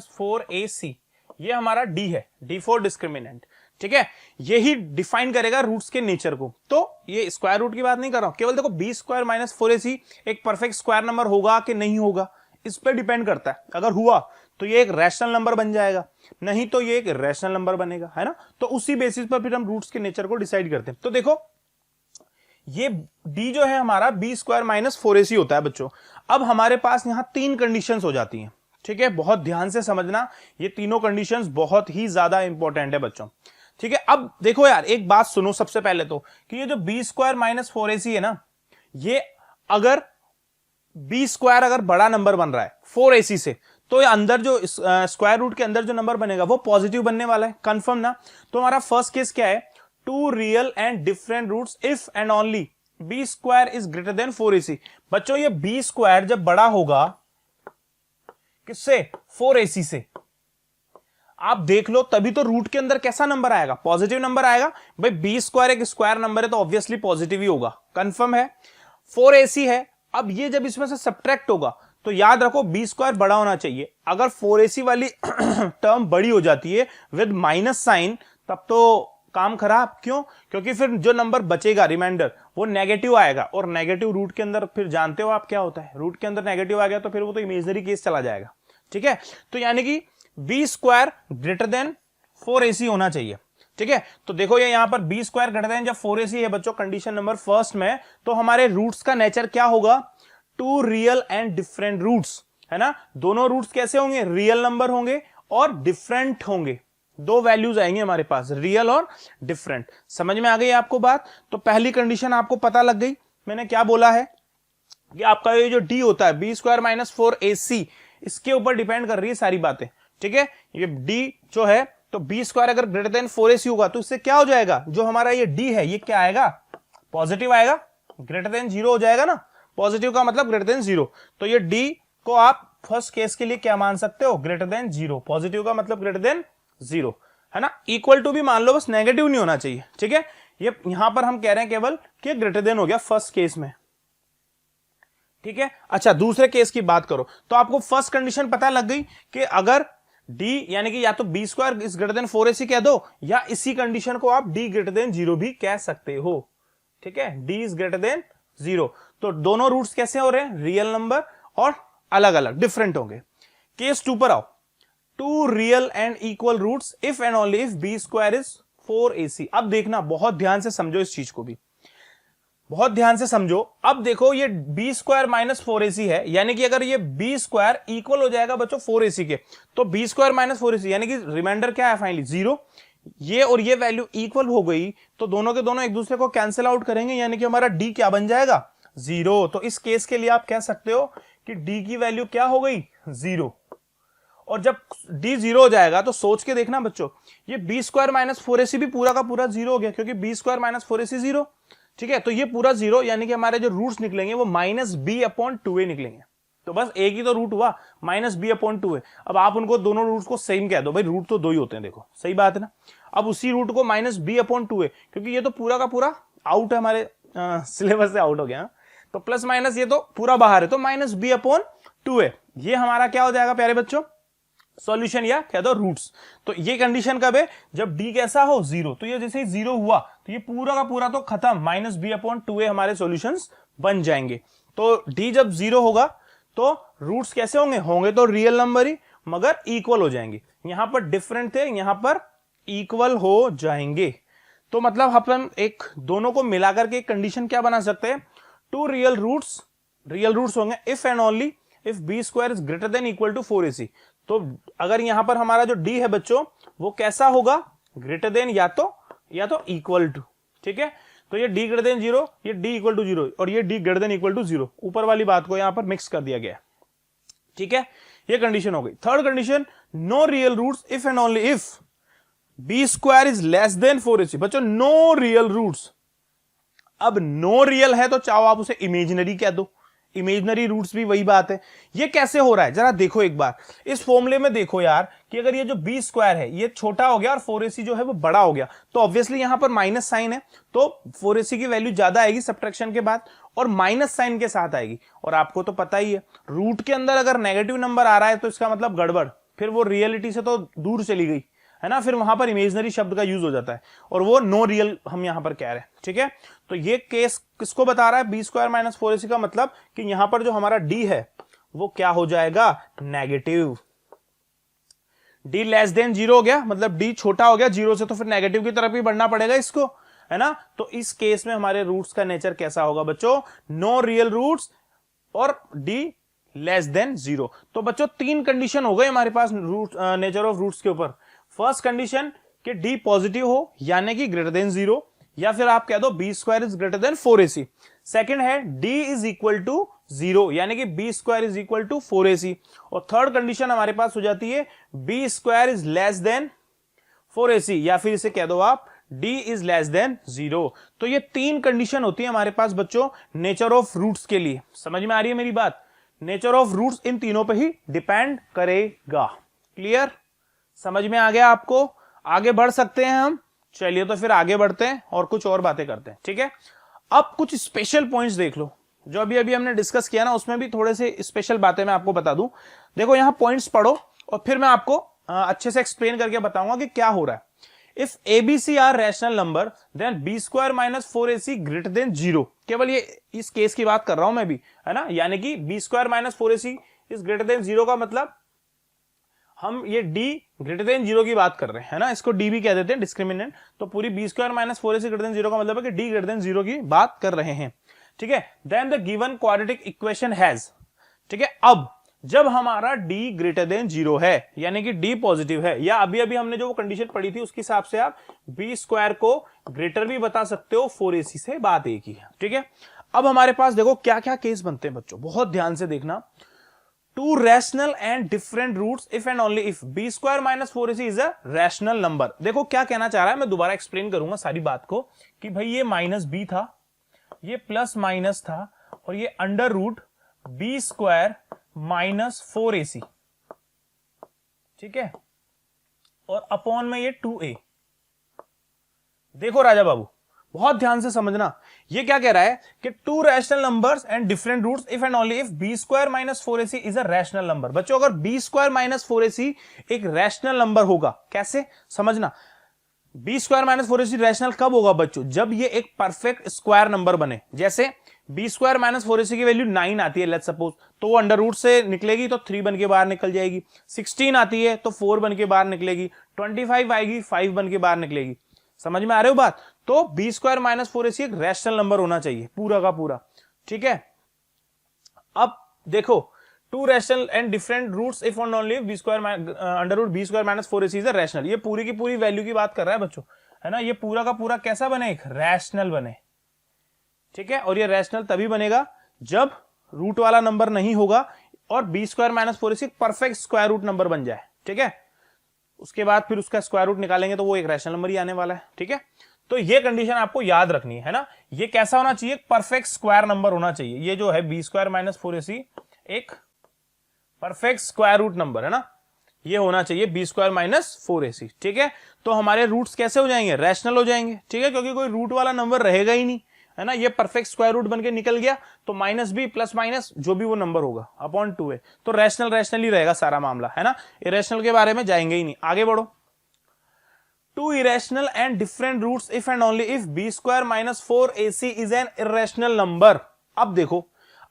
- 4ac, ये हमारा डी है, डी फॉर डिस्क्रिमिनेंट। ठीक है, यही डिफाइन करेगा रूट्स के नेचर को। तो ये स्क्वायर रूट की बात नहीं कर रहा हूं, केवल देखो b² - 4ac एक परफेक्ट स्क्वायर नंबर होगा कि नहीं होगा, इस पर डिपेंड करता है। अगर हुआ तो ये एक रैशनल नंबर बन जाएगा, नहीं तो ये एक रैशनल नंबर बनेगा, है ना। तो उसी बेसिस पर फिर हम रूट्स के नेचर को डिसाइड करते हैं। तो देखो ये d जो है हमारा b² - 4ac होता है बच्चों। अब हमारे पास यहां 3 कंडीशंस हो जाती हैं। ठीक है, बहुत ध्यान से समझना, ये तीनों कंडीशंस बहुत ही ज्यादा इंपॉर्टेंट है बच्चों। ठीक है, अब देखो यार एक बात सुनो सबसे पहले तो, कि ये जो b² - 4ac है ना, ये अगर b² अगर बड़ा नंबर बन रहा है 4ac से, तो ये अंदर जो स्क्वायर रूट के अंदर जो नंबर बनेगा वो पॉजिटिव बनने वाला है, कंफर्म ना। तो हमारा फर्स्ट केस क्या है, 2 real and different roots if and only b² is greater than 4ac। बच्चों ये b² जब बड़ा होगा किससे, 4ac से, आप देख लो तभी तो रूट के अंदर कैसा नंबर आएगा, पॉजिटिव नंबर आएगा। भाई b² एक स्क्वायर नंबर है तो ऑब्वियसली पॉजिटिव ही होगा, कंफर्म है। 4ac है, अब ये जब इसमें से सब्ट्रैक्ट होगा तो याद रखो b² बड़ा होना चाहिए। अगर 4ac वाली टर्म बड़ी हो जाती है विद माइनस साइन, तब तो काम खराब। क्यों, क्योंकि फिर जो नंबर बचेगा रिमाइंडर वो नेगेटिव आएगा, और नेगेटिव रूट के अंदर फिर जानते हो आप क्या होता है, रूट के अंदर नेगेटिव आ गया तो फिर वो तो इमेजिनरी केस चला जाएगा। ठीक है, तो यानी कि b² ग्रेटर देन 4ac होना चाहिए। ठीक है, तो देखो ये यहां पर b² ग्रेटर देन जब 4ac है बच्चों, कंडीशन नंबर फर्स्ट में, तो हमारे रूट्स का नेचर क्या होगा, 2 रियल एंड डिफरेंट रूट्स, है ना। दोनों रूट्स कैसे होंगे, रियल नंबर होंगे और डिफरेंट होंगे, 2 वैल्यूज आएंगे हमारे पास, रियल और डिफरेंट। समझ में आ गई आपको बात। तो पहली कंडीशन आपको पता लग गई, मैंने क्या बोला है कि आपका ये जो d होता है b² - 4ac, इसके ऊपर डिपेंड कर रही है सारी बातें। ठीक है, ये d जो है, तो b² अगर ग्रेटर देन 4ac होगा तो इससे क्या हो जाएगा, जो हमारा ये d है ये क्या आएगा, पॉजिटिव आएगा, ग्रेटर देन 0 हो जाएगा ना, पॉजिटिव का मतलब ग्रेटर देन 0। तो ये d को आप फर्स्ट केस के लिए क्या मान सकते हो, ग्रेटर देन 0, पॉजिटिव का मतलब ग्रेटर देन 0, है ना। इक्वल टू भी मान लो, बस नेगेटिव नहीं होना चाहिए। ठीक है, ये यहां पर हम कह रहे हैं केवल कि ग्रेटर देन हो गया फर्स्ट केस में। ठीक है, अच्छा दूसरे केस की बात करो तो आपको फर्स्ट कंडीशन पता लग गई कि अगर d यानी कि या तो b² is greater than 4ac कह दो, या इसी कंडीशन को आप d ग्रेटर देन 0 भी कह सकते हो। ठीक है, d इज ग्रेटर देन 0। तो दोनों रूट्स कैसे हो रहे हैं, रियल नंबर और अलग अलग डिफरेंट होंगे। केस 2 पर आओ, two real and equal roots if and only if B square is 4ac। अब देखना, बहुत ध्यान से समझो इस चीज को भी, बहुत ध्यान से समझो। अब देखो ये बी स्क्वायर माइनस 4ac है, यानी कि अगर ये बी स्क्वायर इक्वल हो जाएगा बच्चों 4ac के, तो बी स्क्वायर माइनस 4ac यानी कि रिमाइंडर क्या है फाइनली 0। ये और ये वैल्यू इक्वल हो गई तो दोनों के दोनों एक दूसरे को कैंसिल आउट करेंगे, यानी कि हमारा डी क्या बन जाएगा 0। तो इस केस के लिए आप कह सकते हो कि डी की वैल्यू क्या हो गई 0। और जब डी 0 हो जाएगा तो सोच के देखना बच्चों, ये बी स्क्वायर माइनस 4ac भी पूरा का पूरा 0 हो गया, क्योंकि बी स्क्वायर माइनस 4ac 0। ठीक है, तो ये पूरा 0, यानी कि हमारे जो रूट्स निकलेंगे वो माइनस बी अपॉन 2a निकलेंगे। तो बस एक ही तो रूट हुआ, माइनस बी अपॉन 2a। अब आप उनको दोनों रूट्स को सेम कह दो, भाई रूट तो दो ही होते हैं, देखो सही बात है ना। अब उसी रूट को माइनस बी अपॉन 2a, क्योंकि ये तो पूरा का पूरा आउट है, हमारे सिलेबस से आउट हो गया, तो प्लस माइनस ये तो पूरा बाहर है, तो माइनस बी अपॉन 2a। ये हमारा क्या हो जाएगा प्यारे बच्चों, सॉल्यूशन या कह दो रूट्स। तो ये कंडीशन कब है, जब डी कैसा हो 0। तो ये जैसे ही 0 हुआ तो ये पूरा का पूरा तो खत्म, माइनस बी अपॉन 2a हमारे सॉल्यूशंस बन जाएंगे। तो डी जब 0 होगा तो रूट्स कैसे होंगे, होंगे तो रियल नंबर ही, मगर इक्वल हो जाएंगे। यहां पर डिफरेंट थे, यहां पर इक्वल हो जाएंगे। तो मतलब अपन एक दोनों को मिलाकर के एक कंडीशन क्या बना सकते हैं, टू रियल रूट्स होंगे if and only if B square is greater than equal to 4ac। तो अगर यहां पर हमारा जो डी है बच्चों वो कैसा होगा, ग्रेटर देन या तो इक्वल टू। ठीक है, तो ये डी ग्रेटर देन 0, ये डी इक्वल टू 0 और ये D greater than equal to 0, ऊपर वाली बात को यहां पर मिक्स कर दिया गया। ठीक है, ये कंडीशन हो गई। Third condition, no real roots if and only if B square is less than 4ac। बच्चों नो रियल रूट्स, अब नो रियल है तो चाहो आप उसे इमेजिनरी कह दो, इमेजिनरी रूट्स भी वही बात है। ये कैसे हो रहा है जरा देखो एक बार, इस फॉर्मूले में देखो यार कि अगर ये जो बी स्क्वायर है ये छोटा हो गया और 4ac जो है वो बड़ा हो गया, तो ऑब्वियसली यहां पर माइनस साइन है, तो 4ac की वैल्यू ज्यादा आएगी सब्ट्रैक्शन के बाद और माइनस साइन के साथ आएगी। और आपको तो पता ही है रूट के अंदर अगर नेगेटिव नंबर आ रहा है तो इसका मतलब गड़बड़, फिर वो रियलिटी से तो दूर चली गई है ना, फिर वहां पर इमेजिनरी शब्द का यूज हो जाता है और वो नो रियल हम यहां पर कह रहे हैं। ठीक है, तो ये केस किसको बता रहा है, बी स्क्वायर माइनस 4ac का मतलब कि यहां पर जो हमारा डी है वो क्या हो जाएगा, नेगेटिव। डी लेस देन 0 हो गया, मतलब डी छोटा हो गया 0 से, तो फिर नेगेटिव की तरफ ही बढ़ना पड़ेगा इसको, है ना। तो इस केस में हमारे रूट्स का नेचर कैसा होगा बच्चों, नो रियल रूट्स और डी लेस देन 0। तो बच्चों 3 कंडीशन हो गए हमारे पास रूट नेचर ऑफ रूट्स के ऊपर। फर्स्ट कंडीशन कि डी पॉजिटिव हो यानी कि ग्रेटर देन 0, या फिर आप कह दो b square is greater than 4ac। Second है डी इज इक्वल टू 0 यानी कि b square is equal to 4ac। और थर्ड कंडीशन हमारे पास हो जाती है b square is less than 4ac, या फिर इसे कह दो आप डी इज लेस देन 0। तो ये 3 कंडीशन होती है हमारे पास बच्चों नेचर ऑफ रूट्स के लिए। समझ में आ रही है मेरी बात, नेचर ऑफ रूट्स इन तीनों पे ही डिपेंड करेगा। क्लियर, समझ में आ गया आपको, आगे बढ़ सकते हैं हम। चलिए तो फिर आगे बढ़ते हैं और कुछ और बातें करते हैं। ठीक है, अब कुछ स्पेशल पॉइंट्स देख लो, जो अभी अभी हमने डिस्कस किया ना उसमें भी थोड़े से स्पेशल बातें मैं आपको बता दूं। देखो यहां पॉइंट्स पढ़ो और फिर मैं आपको अच्छे से एक्सप्लेन करके बताऊंगा कि क्या हो रहा है। If ABC are rational number then b square minus 4ac greater than 0। केवल ये इस केस की बात कर रहा हूं मैं भी, है ना, यानी कि b square minus 4ac is greater than 0 का मतलब हम ये d ग्रेटर देन 0 की बात कर रहे हैं, है ना, इसको d भी कह देते हैं डिस्क्रिमिनेंट। तो पूरी b square minus 4ac greater than 0 का मतलब है कि d ग्रेटर देन 0 की बात कर रहे हैं। ठीक है, then the given quadratic equation has. ठीक है, अब जब हमारा d ग्रेटर देन 0 है यानी कि d पॉजिटिव है, या अभी अभी हमने जो वो कंडीशन पढ़ी थी उसके हिसाब से आप b स्क्वायर को ग्रेटर भी बता सकते हो 4ac से, बात एक ही है। ठीक है, अब हमारे पास देखो क्या क्या केस बनते हैं बच्चों, बहुत ध्यान से देखना। Two rational and different roots if and only if B square minus 4ac is a rational number. देखो क्या कहना चाह रहा है, मैं दोबारा एक्सप्लेन करूंगा सारी बात को कि भाई ये माइनस बी था, ये प्लस माइनस था और ये under root b square minus 4ac। ठीक है, और अपॉन में ये 2a। देखो राजा बाबू बहुत ध्यान से समझना, ये क्या कह रहा है कि two rational numbers and different roots if and only if B square minus 4ac is a rational number. बच्चों अगर बी स्क्वायर माइनस 4ac एक रैशनल नंबर होगा, कैसे समझना, B square minus 4ac rational कब होगा बच्चों, जब ये एक परफेक्ट स्क्वायर नंबर बने। जैसे बी स्क्वायर माइनस 4ac की वैल्यू 9 आती है लेट्स सपोज, तो वो अंडर रूट से निकलेगी तो 3 बन के बाहर निकल जाएगी। 16 आती है तो 4 बन के बाहर निकलेगी। 25 आएगी 5 बन के बाहर निकलेगी। समझ में आ रहे हो बात? तो बी स्क्वायर माइनस 4ac एक रैशनल नंबर होना चाहिए पूरा का पूरा, ठीक है। अब देखो, two rational and different roots if and only b square under root b square minus 4ac is a rational. ये पूरी की पूरी वैल्यू की बात कर रहा है बच्चों, है ना। ये पूरा का पूरा कैसा बने? एक रैशनल बने, ठीक है। और ये रैशनल तभी बनेगा जब रूट वाला नंबर नहीं होगा और b square minus 4ac perfect square root number बन जाए, ठीक है। उसके बाद फिर उसका स्क्वायर रूट निकालेंगे तो वो एक रैशनल नंबर ही आने वाला है, ठीक है। तो ये कंडीशन आपको याद रखनी है ना। ये कैसा होना चाहिए? परफेक्ट स्क्वायर नंबर होना चाहिए। ये जो है बी स्क्वायर माइनस 4ac एक परफेक्ट स्क्वायर रूट नंबर है ना, ये होना चाहिए बी स्क्वायर माइनस 4ac, ठीक है। तो हमारे रूट्स कैसे हो जाएंगे? रैशनल हो जाएंगे, ठीक है, क्योंकि कोई रूट वाला नंबर रहेगा ही नहीं, है ना। ये परफेक्ट स्क्वायर रूट बन के निकल गया तो माइनस बी प्लस माइनस जो भी वो नंबर होगा अपॉन 2 है, तो रैशनल रैशनल ही रहेगा सारा मामला, है ना। इरेशनल के बारे में जाएंगे ही नहीं। आगे बढ़ो। Two irrational and different roots if and only if B square minus 4ac is an irrational number. अब देखो,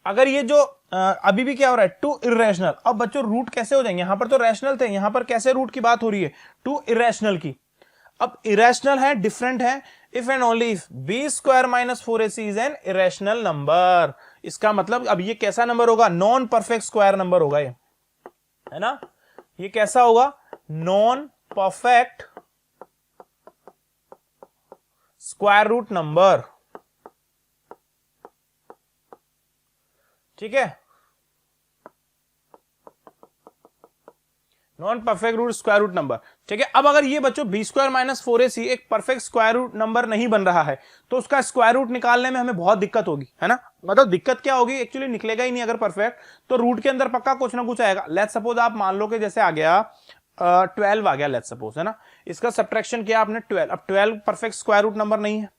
अगर ये जो अभी भी क्या हो रहा है? Two irrational. अब बच्चों रूट कैसे हो जाएंगे? यहां पर तो रैशनल थे, यहां पर कैसे रूट की बात हो रही है? टू इरेशनल की। अब इरेशनल है, डिफरेंट है, if and only if B square minus 4ac is an irrational number. इसका मतलब अब ये कैसा नंबर होगा? नॉन परफेक्ट स्क्वायर नंबर होगा ये, है ना। ये कैसा होगा? Non perfect square root number, ठीक है। Non perfect root square root number, ठीक है। अब अगर ये बच्चों बी स्क्वायर माइनस 4ac एक परफेक्ट स्क्वायर रूट नंबर नहीं बन रहा है तो उसका स्क्वायर रूट निकालने में हमें बहुत दिक्कत होगी, है ना। मतलब दिक्कत क्या होगी? एक्चुअली निकलेगा ही नहीं अगर परफेक्ट, तो रूट के अंदर पक्का कुछ ना कुछ आएगा। लेट्स सपोज आप मान लो कि जैसे आ गया 12 आ गया लेट्स सपोज, है ना। इसका सब्ट्रैक्शन किया आपने 12। अब 12 परफेक्ट स्क्वायर रूट नंबर नहीं है,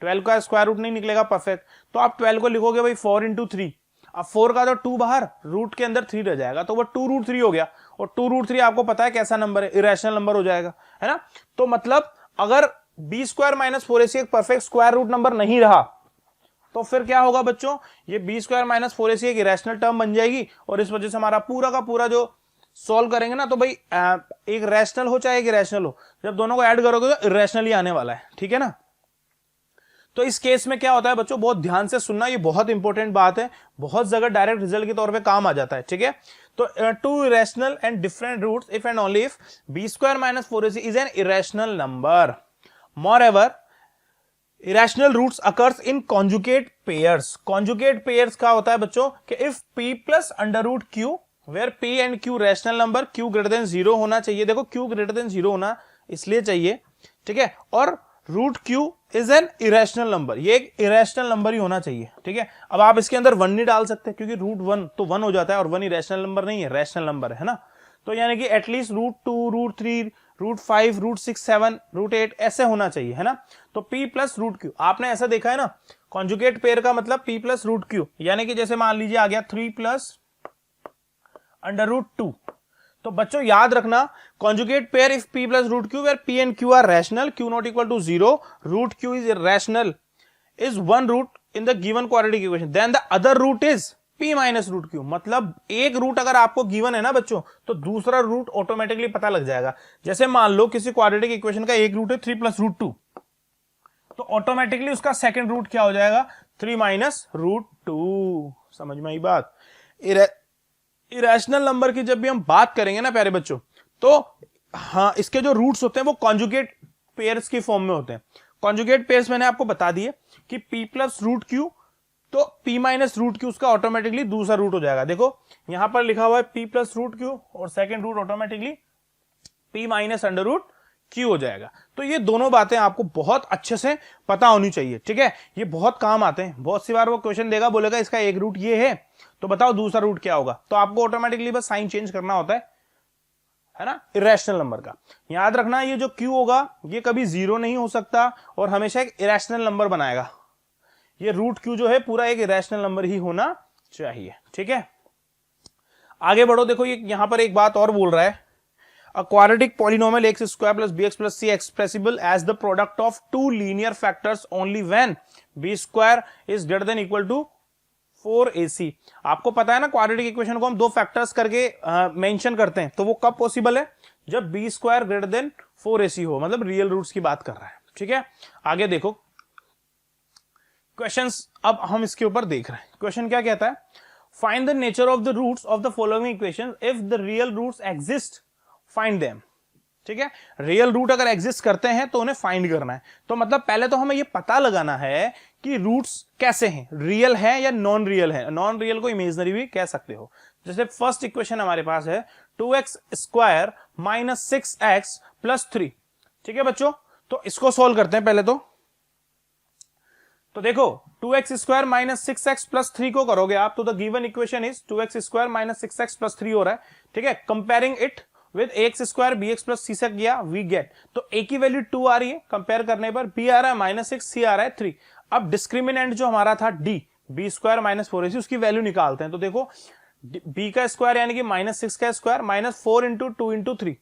12 का स्क्वायर रूट नहीं निकलेगा परफेक्ट, तो आप 12 को लिखोगे भाई 4 इंटू 3। अब 4 का तो 2 बाहर, रूट के अंदर 3 रह जाएगा, तो वो 2 रूट 3 हो गया। और 2 रूट 3 आपको पता है कैसा नंबर है? इरेशनल नंबर हो जाएगा, है ना। तो मतलब अगर बी स्क्वायर माइनस 4ac एक परफेक्ट स्क्वायर रूट नंबर नहीं रहा तो फिर क्या होगा बच्चों? ये बी स्क्वायर माइनस 4ac एक इरेशनल टर्म बन जाएगी और इस वजह से हमारा पूरा का पूरा जो सॉल्व करेंगे ना, तो भाई एक रैशनल हो चाहे एक इरेशनल हो, जब दोनों को ऐड करोगे तो इरेशनल ही आने वाला है, ठीक है ना। तो इस केस में क्या होता है बच्चों? बहुत ध्यान से सुनना, ये बहुत इंपॉर्टेंट बात है, बहुत जगह डायरेक्ट रिजल्ट के तौर पे काम आ जाता है, ठीक है। तो two irrational and different roots if and only if B square minus 4ac is an irrational number. Moreover irrational roots occurs in conjugate pairs. Conjugate pairs क्या होता है बच्चों? कि if p plus under root q where p and q rational number, q greater than 0 होना चाहिए। देखो q greater than 0 होना इसलिए चाहिए, ठीक है। और root q is an irrational number, ये एक इरेशनल नंबर ही होना चाहिए, ठीक है। अब आप इसके अंदर 1 नहीं डाल सकते क्योंकि रूट 1 तो 1 हो जाता है और 1 इरेशनल नंबर नहीं है, रैशनल नंबर है ना। तो यानी कि at least root 2, root 3, root 5, root 6, 7, root 8 ऐसे होना चाहिए, है ना। तो p प्लस रूट q आपने ऐसा देखा है ना, कॉन्जुगेट पेयर का मतलब p प्लस रूट q, यानी कि जैसे मान लीजिए आ गया 3 प्लस अंडर रूट 2। तो बच्चों याद रखना, conjugate pair if p plus root q where p and q are rational, q not equal to 0, root q is irrational, is one root in the given quadratic equation, then the other root is p minus root q। मतलब एक root अगर आपको given है ना बच्चों, तो दूसरा root automatically पता लग जाएगा। जैसे मान लो किसी क्वाड्रेटिक इक्वेशन का एक रूट है 3 प्लस रूट 2, तो ऑटोमेटिकली उसका सेकंड रूट क्या हो जाएगा? 3 माइनस रूट 2। समझ में आई बात? इरेशनल नंबर की जब भी हम बात करेंगे ना प्यारे बच्चों, तो हाँ, इसके जो रूट्स होते हैं वो कॉन्जुगेट पेयर्स की फॉर्म में होते हैं। कॉन्जुगेट पेयर्स मैंने आपको बता दिए कि p प्लस रूट q, तो p माइनस रूट q उसका ऑटोमेटिकली दूसरा रूट हो जाएगा। देखो यहां पर लिखा हुआ है p प्लस रूट q और second root automatically p minus under root q हो जाएगा। तो ये दोनों बातें आपको बहुत अच्छे से पता होनी चाहिए, ठीक है। ये बहुत काम आते हैं। बहुत सी बार वो क्वेश्चन देगा, बोलेगा इसका एक रूट ये है, तो बताओ दूसरा रूट क्या होगा, तो आपको ऑटोमेटिकली बस साइन चेंज करना होता है ना, इरेशनल नंबर का। याद रखना ये जो q होगा ये कभी 0 नहीं हो सकता और हमेशा एक इरेशनल नंबर बनाएगा। ये रूट q जो है पूरा एक इरेशनल नंबर ही होना चाहिए, ठीक है। आगे बढ़ो। देखो ये यहां पर एक बात और बोल रहा है, A quadratic polynomial x square plus bx plus c expressible as the product of two linear factors only when b square is greater than equal to 4ac। आपको पता है ना क्वाड्रेटिक इक्वेशन को हम दो फैक्टर्स करके मेंशन करते हैं, तो वो कब पॉसिबल है? जब b square greater than 4ac हो, मतलब रियल रूट्स की बात कर रहा है। ठीक है, आगे देखो क्वेश्चंस, अब हम इसके ऊपर देख रहे हैं। क्वेश्चन क्या कहता है? Find the nature of the roots of the following equation if the real roots exist find them. ठीक है, रियल रूट अगर एग्जिस्ट करते हैं तो उन्हें फाइंड करना है। तो मतलब पहले तो हमें ये पता लगाना है कि रूट्स कैसे हैं, रियल है या नॉन रियल है। नॉन रियल को इमेजिनरी भी कह सकते हो। जैसे फर्स्ट इक्वेशन हमारे पास है 2x square minus 6x plus 3। ठीक है बच्चों, तो इसको सोल्व करते हैं पहले तो देखो 2x square minus 6x plus 3 को करोगे आप तो the given equation is 2x square minus 6x plus 3 हो रहा है। ठीक है, comparing it with ax square bx plus c से किया, वी गेट, तो a की वैल्यू 2 आ रही है, कंपेयर करने पर b आ रहा है माइनस 6, c आ रहा है 3। अब डिस्क्रिमिनेंट जो हमारा था d, b square minus 4ac, उसकी वैल्यू निकालते हैं। तो देखो b का स्क्वायर यानी कि माइनस 6 का square minus 4 into 2 into 3,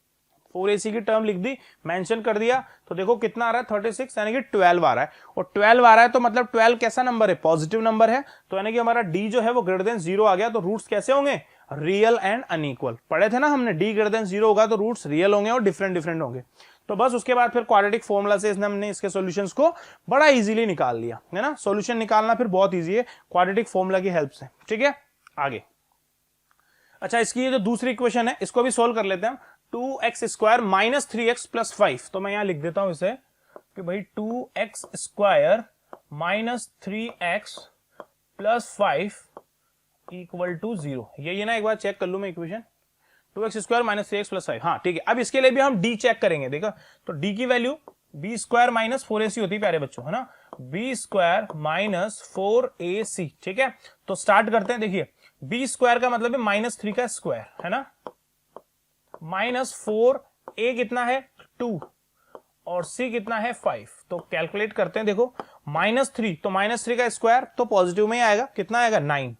4ac की टर्म लिख दी, मेंशन कर दिया, तो देखो कितना आ रहा है 36 यानी कि 12 आ रहा है। और 12 आ रहा है तो मतलब 12 कैसा नंबर है? पॉजिटिव नंबर है, तो यानी कि हमारा d जो है वो ग्रेटर देन 0 आ गया। तो रूट्स कैसे होंगे? Real and unequal. पढ़े थे ना हमने, d ग्रेटर देन 0 होगा तो रूट्स रियल होंगे और डिफरेंट होंगे। तो बस उसके बाद फिर क्वाड्रेटिक फॉर्मूला से हमने इसके सॉल्यूशंस को बड़ा इजीली निकाल लिया है ना। सॉल्यूशन निकालना फिर बहुत इजी है क्वाड्रेटिक फॉर्मूला की हेल्प से। ठीक है, आगे अच्छा, इसकी ये जो दूसरी इक्वेशन है इसको भी सोल्व कर लेते हैं हम। 2x square minus 3x plus 5, तो मैं यहां लिख देता हूं इसे कि भाई 2x square minus 3x plus 5 equal to 0। ये ना एक बार चेक कर लू मैं equation, 2x square minus 3x plus 5। हाँ ठीक है, अब इसके लिए भी हम d चेक करेंगे। देखा, तो d की value b square minus 4ac होती है प्यारे बच्चों, है ना, b स्क्वायर माइनस 4ac। ठीक है, तो स्टार्ट करते हैं। देखिए b स्क्वायर का मतलब है माइनस 3 का स्क्वायर, है ना, माइनस 4, a कितना है 2 और c कितना है 5। तो कैलकुलेट करते हैं। देखो माइनस 3, तो माइनस 3 का स्क्वायर तो पॉजिटिव में ही आएगा, कितना आएगा 9,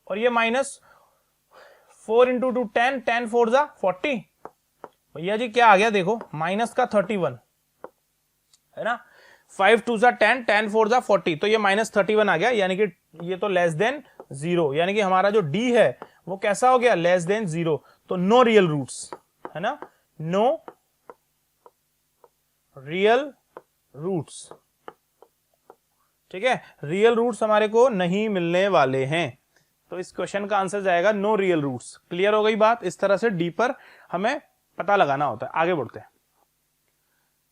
और ये माइनस 4 इंटू 2 10, 10 4 जा 40। भैया जी क्या आ गया? देखो माइनस का 31, है ना, 5 2 जा 10, 10 4 जा 40, तो ये माइनस 31 आ गया, यानी कि ये तो लेस देन 0, यानी कि हमारा जो d है वो कैसा हो गया? Less than 0। तो नो रियल रूट्स, है ना, नो रियल रूट्स। ठीक है, रियल रूट्स हमारे को नहीं मिलने वाले हैं, तो इस क्वेश्चन का आंसर जाएगा नो रियल रूट्स। क्लियर हो गई बात? इस तरह से डीपर हमें पता लगाना होता है। आगे बढ़ते हैं।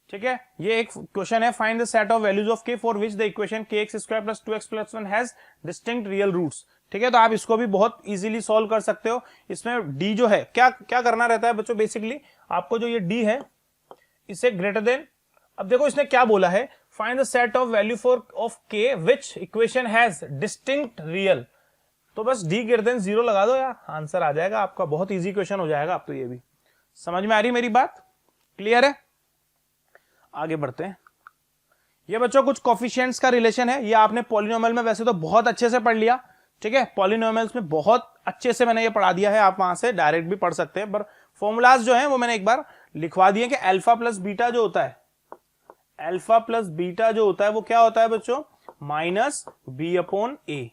ठीक है, ये एक क्वेश्चन है, find the set of values of k for which the equation kx square plus 2x plus 1 has distinct real roots. ठीक है, तो आप इसको भी बहुत इजीली सॉल्व कर सकते हो। इसमें d जो है क्या करना रहता है बच्चों? बेसिकली आपको जो ये d है इसे ग्रेटर देन, अब देखो इसने क्या बोला है, find the set of value for of k which equation has distinct real. तो बस d ग्रेटर देन 0 लगा दो यार, आंसर आ जाएगा आपका। बहुत इजी क्वेश्चन हो जाएगा। आप तो ये भी समझ में आ रही मेरी बात? क्लियर है? आगे बढ़ते हैं। ये बच्चों कुछ कोफिशिएंट्स का रिलेशन है, ये आपने पॉलिनोमियल में वैसे तो बहुत अच्छे से पढ़ लिया। ठीक है, पॉलिनोमियल्स में बहुत अच्छे से मैंने ये पढ़ा दिया है, आप वहां से डायरेक्ट भी पढ़ सकते हैं, पर फॉर्मूलाज जो है वो मैंने एक बार लिखवा दिए कि अल्फा प्लस बीटा जो होता है, अल्फा प्लस बीटा जो होता है वो क्या होता है बच्चों? माइनस बी अपॉन ए।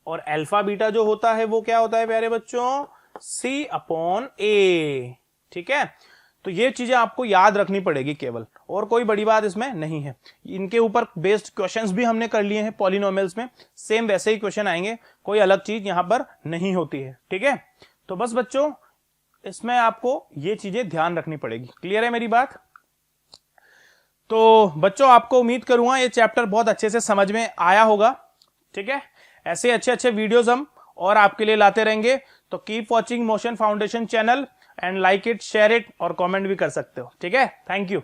और अल्फा बीटा जो होता है वो क्या होता है प्यारे बच्चों? सी अपॉन ए। ठीक है, तो ये चीजें आपको याद रखनी पड़ेगी केवल, और कोई बड़ी बात इसमें नहीं है। इनके ऊपर बेस्ड क्वेश्चंस भी हमने कर लिए हैं पॉलिनोमियल्स में, सेम वैसे ही क्वेश्चन आएंगे, कोई अलग चीज यहां पर नहीं होती है। ठीक है, तो बस बच्चों इसमें आपको ये चीजें ध्यान रखनी पड़ेगी। क्लियर है मेरी बात? तो बच्चों आपको उम्मीद करूंगा ये चैप्टर बहुत अच्छे से समझ में आया होगा। ठीक है, ऐसे अच्छे वीडियोस हम और आपके लिए लाते रहेंगे, तो keep watching motion foundation channel and like it, share it और कमेंट भी कर सकते हो। ठीक है, थैंक यू।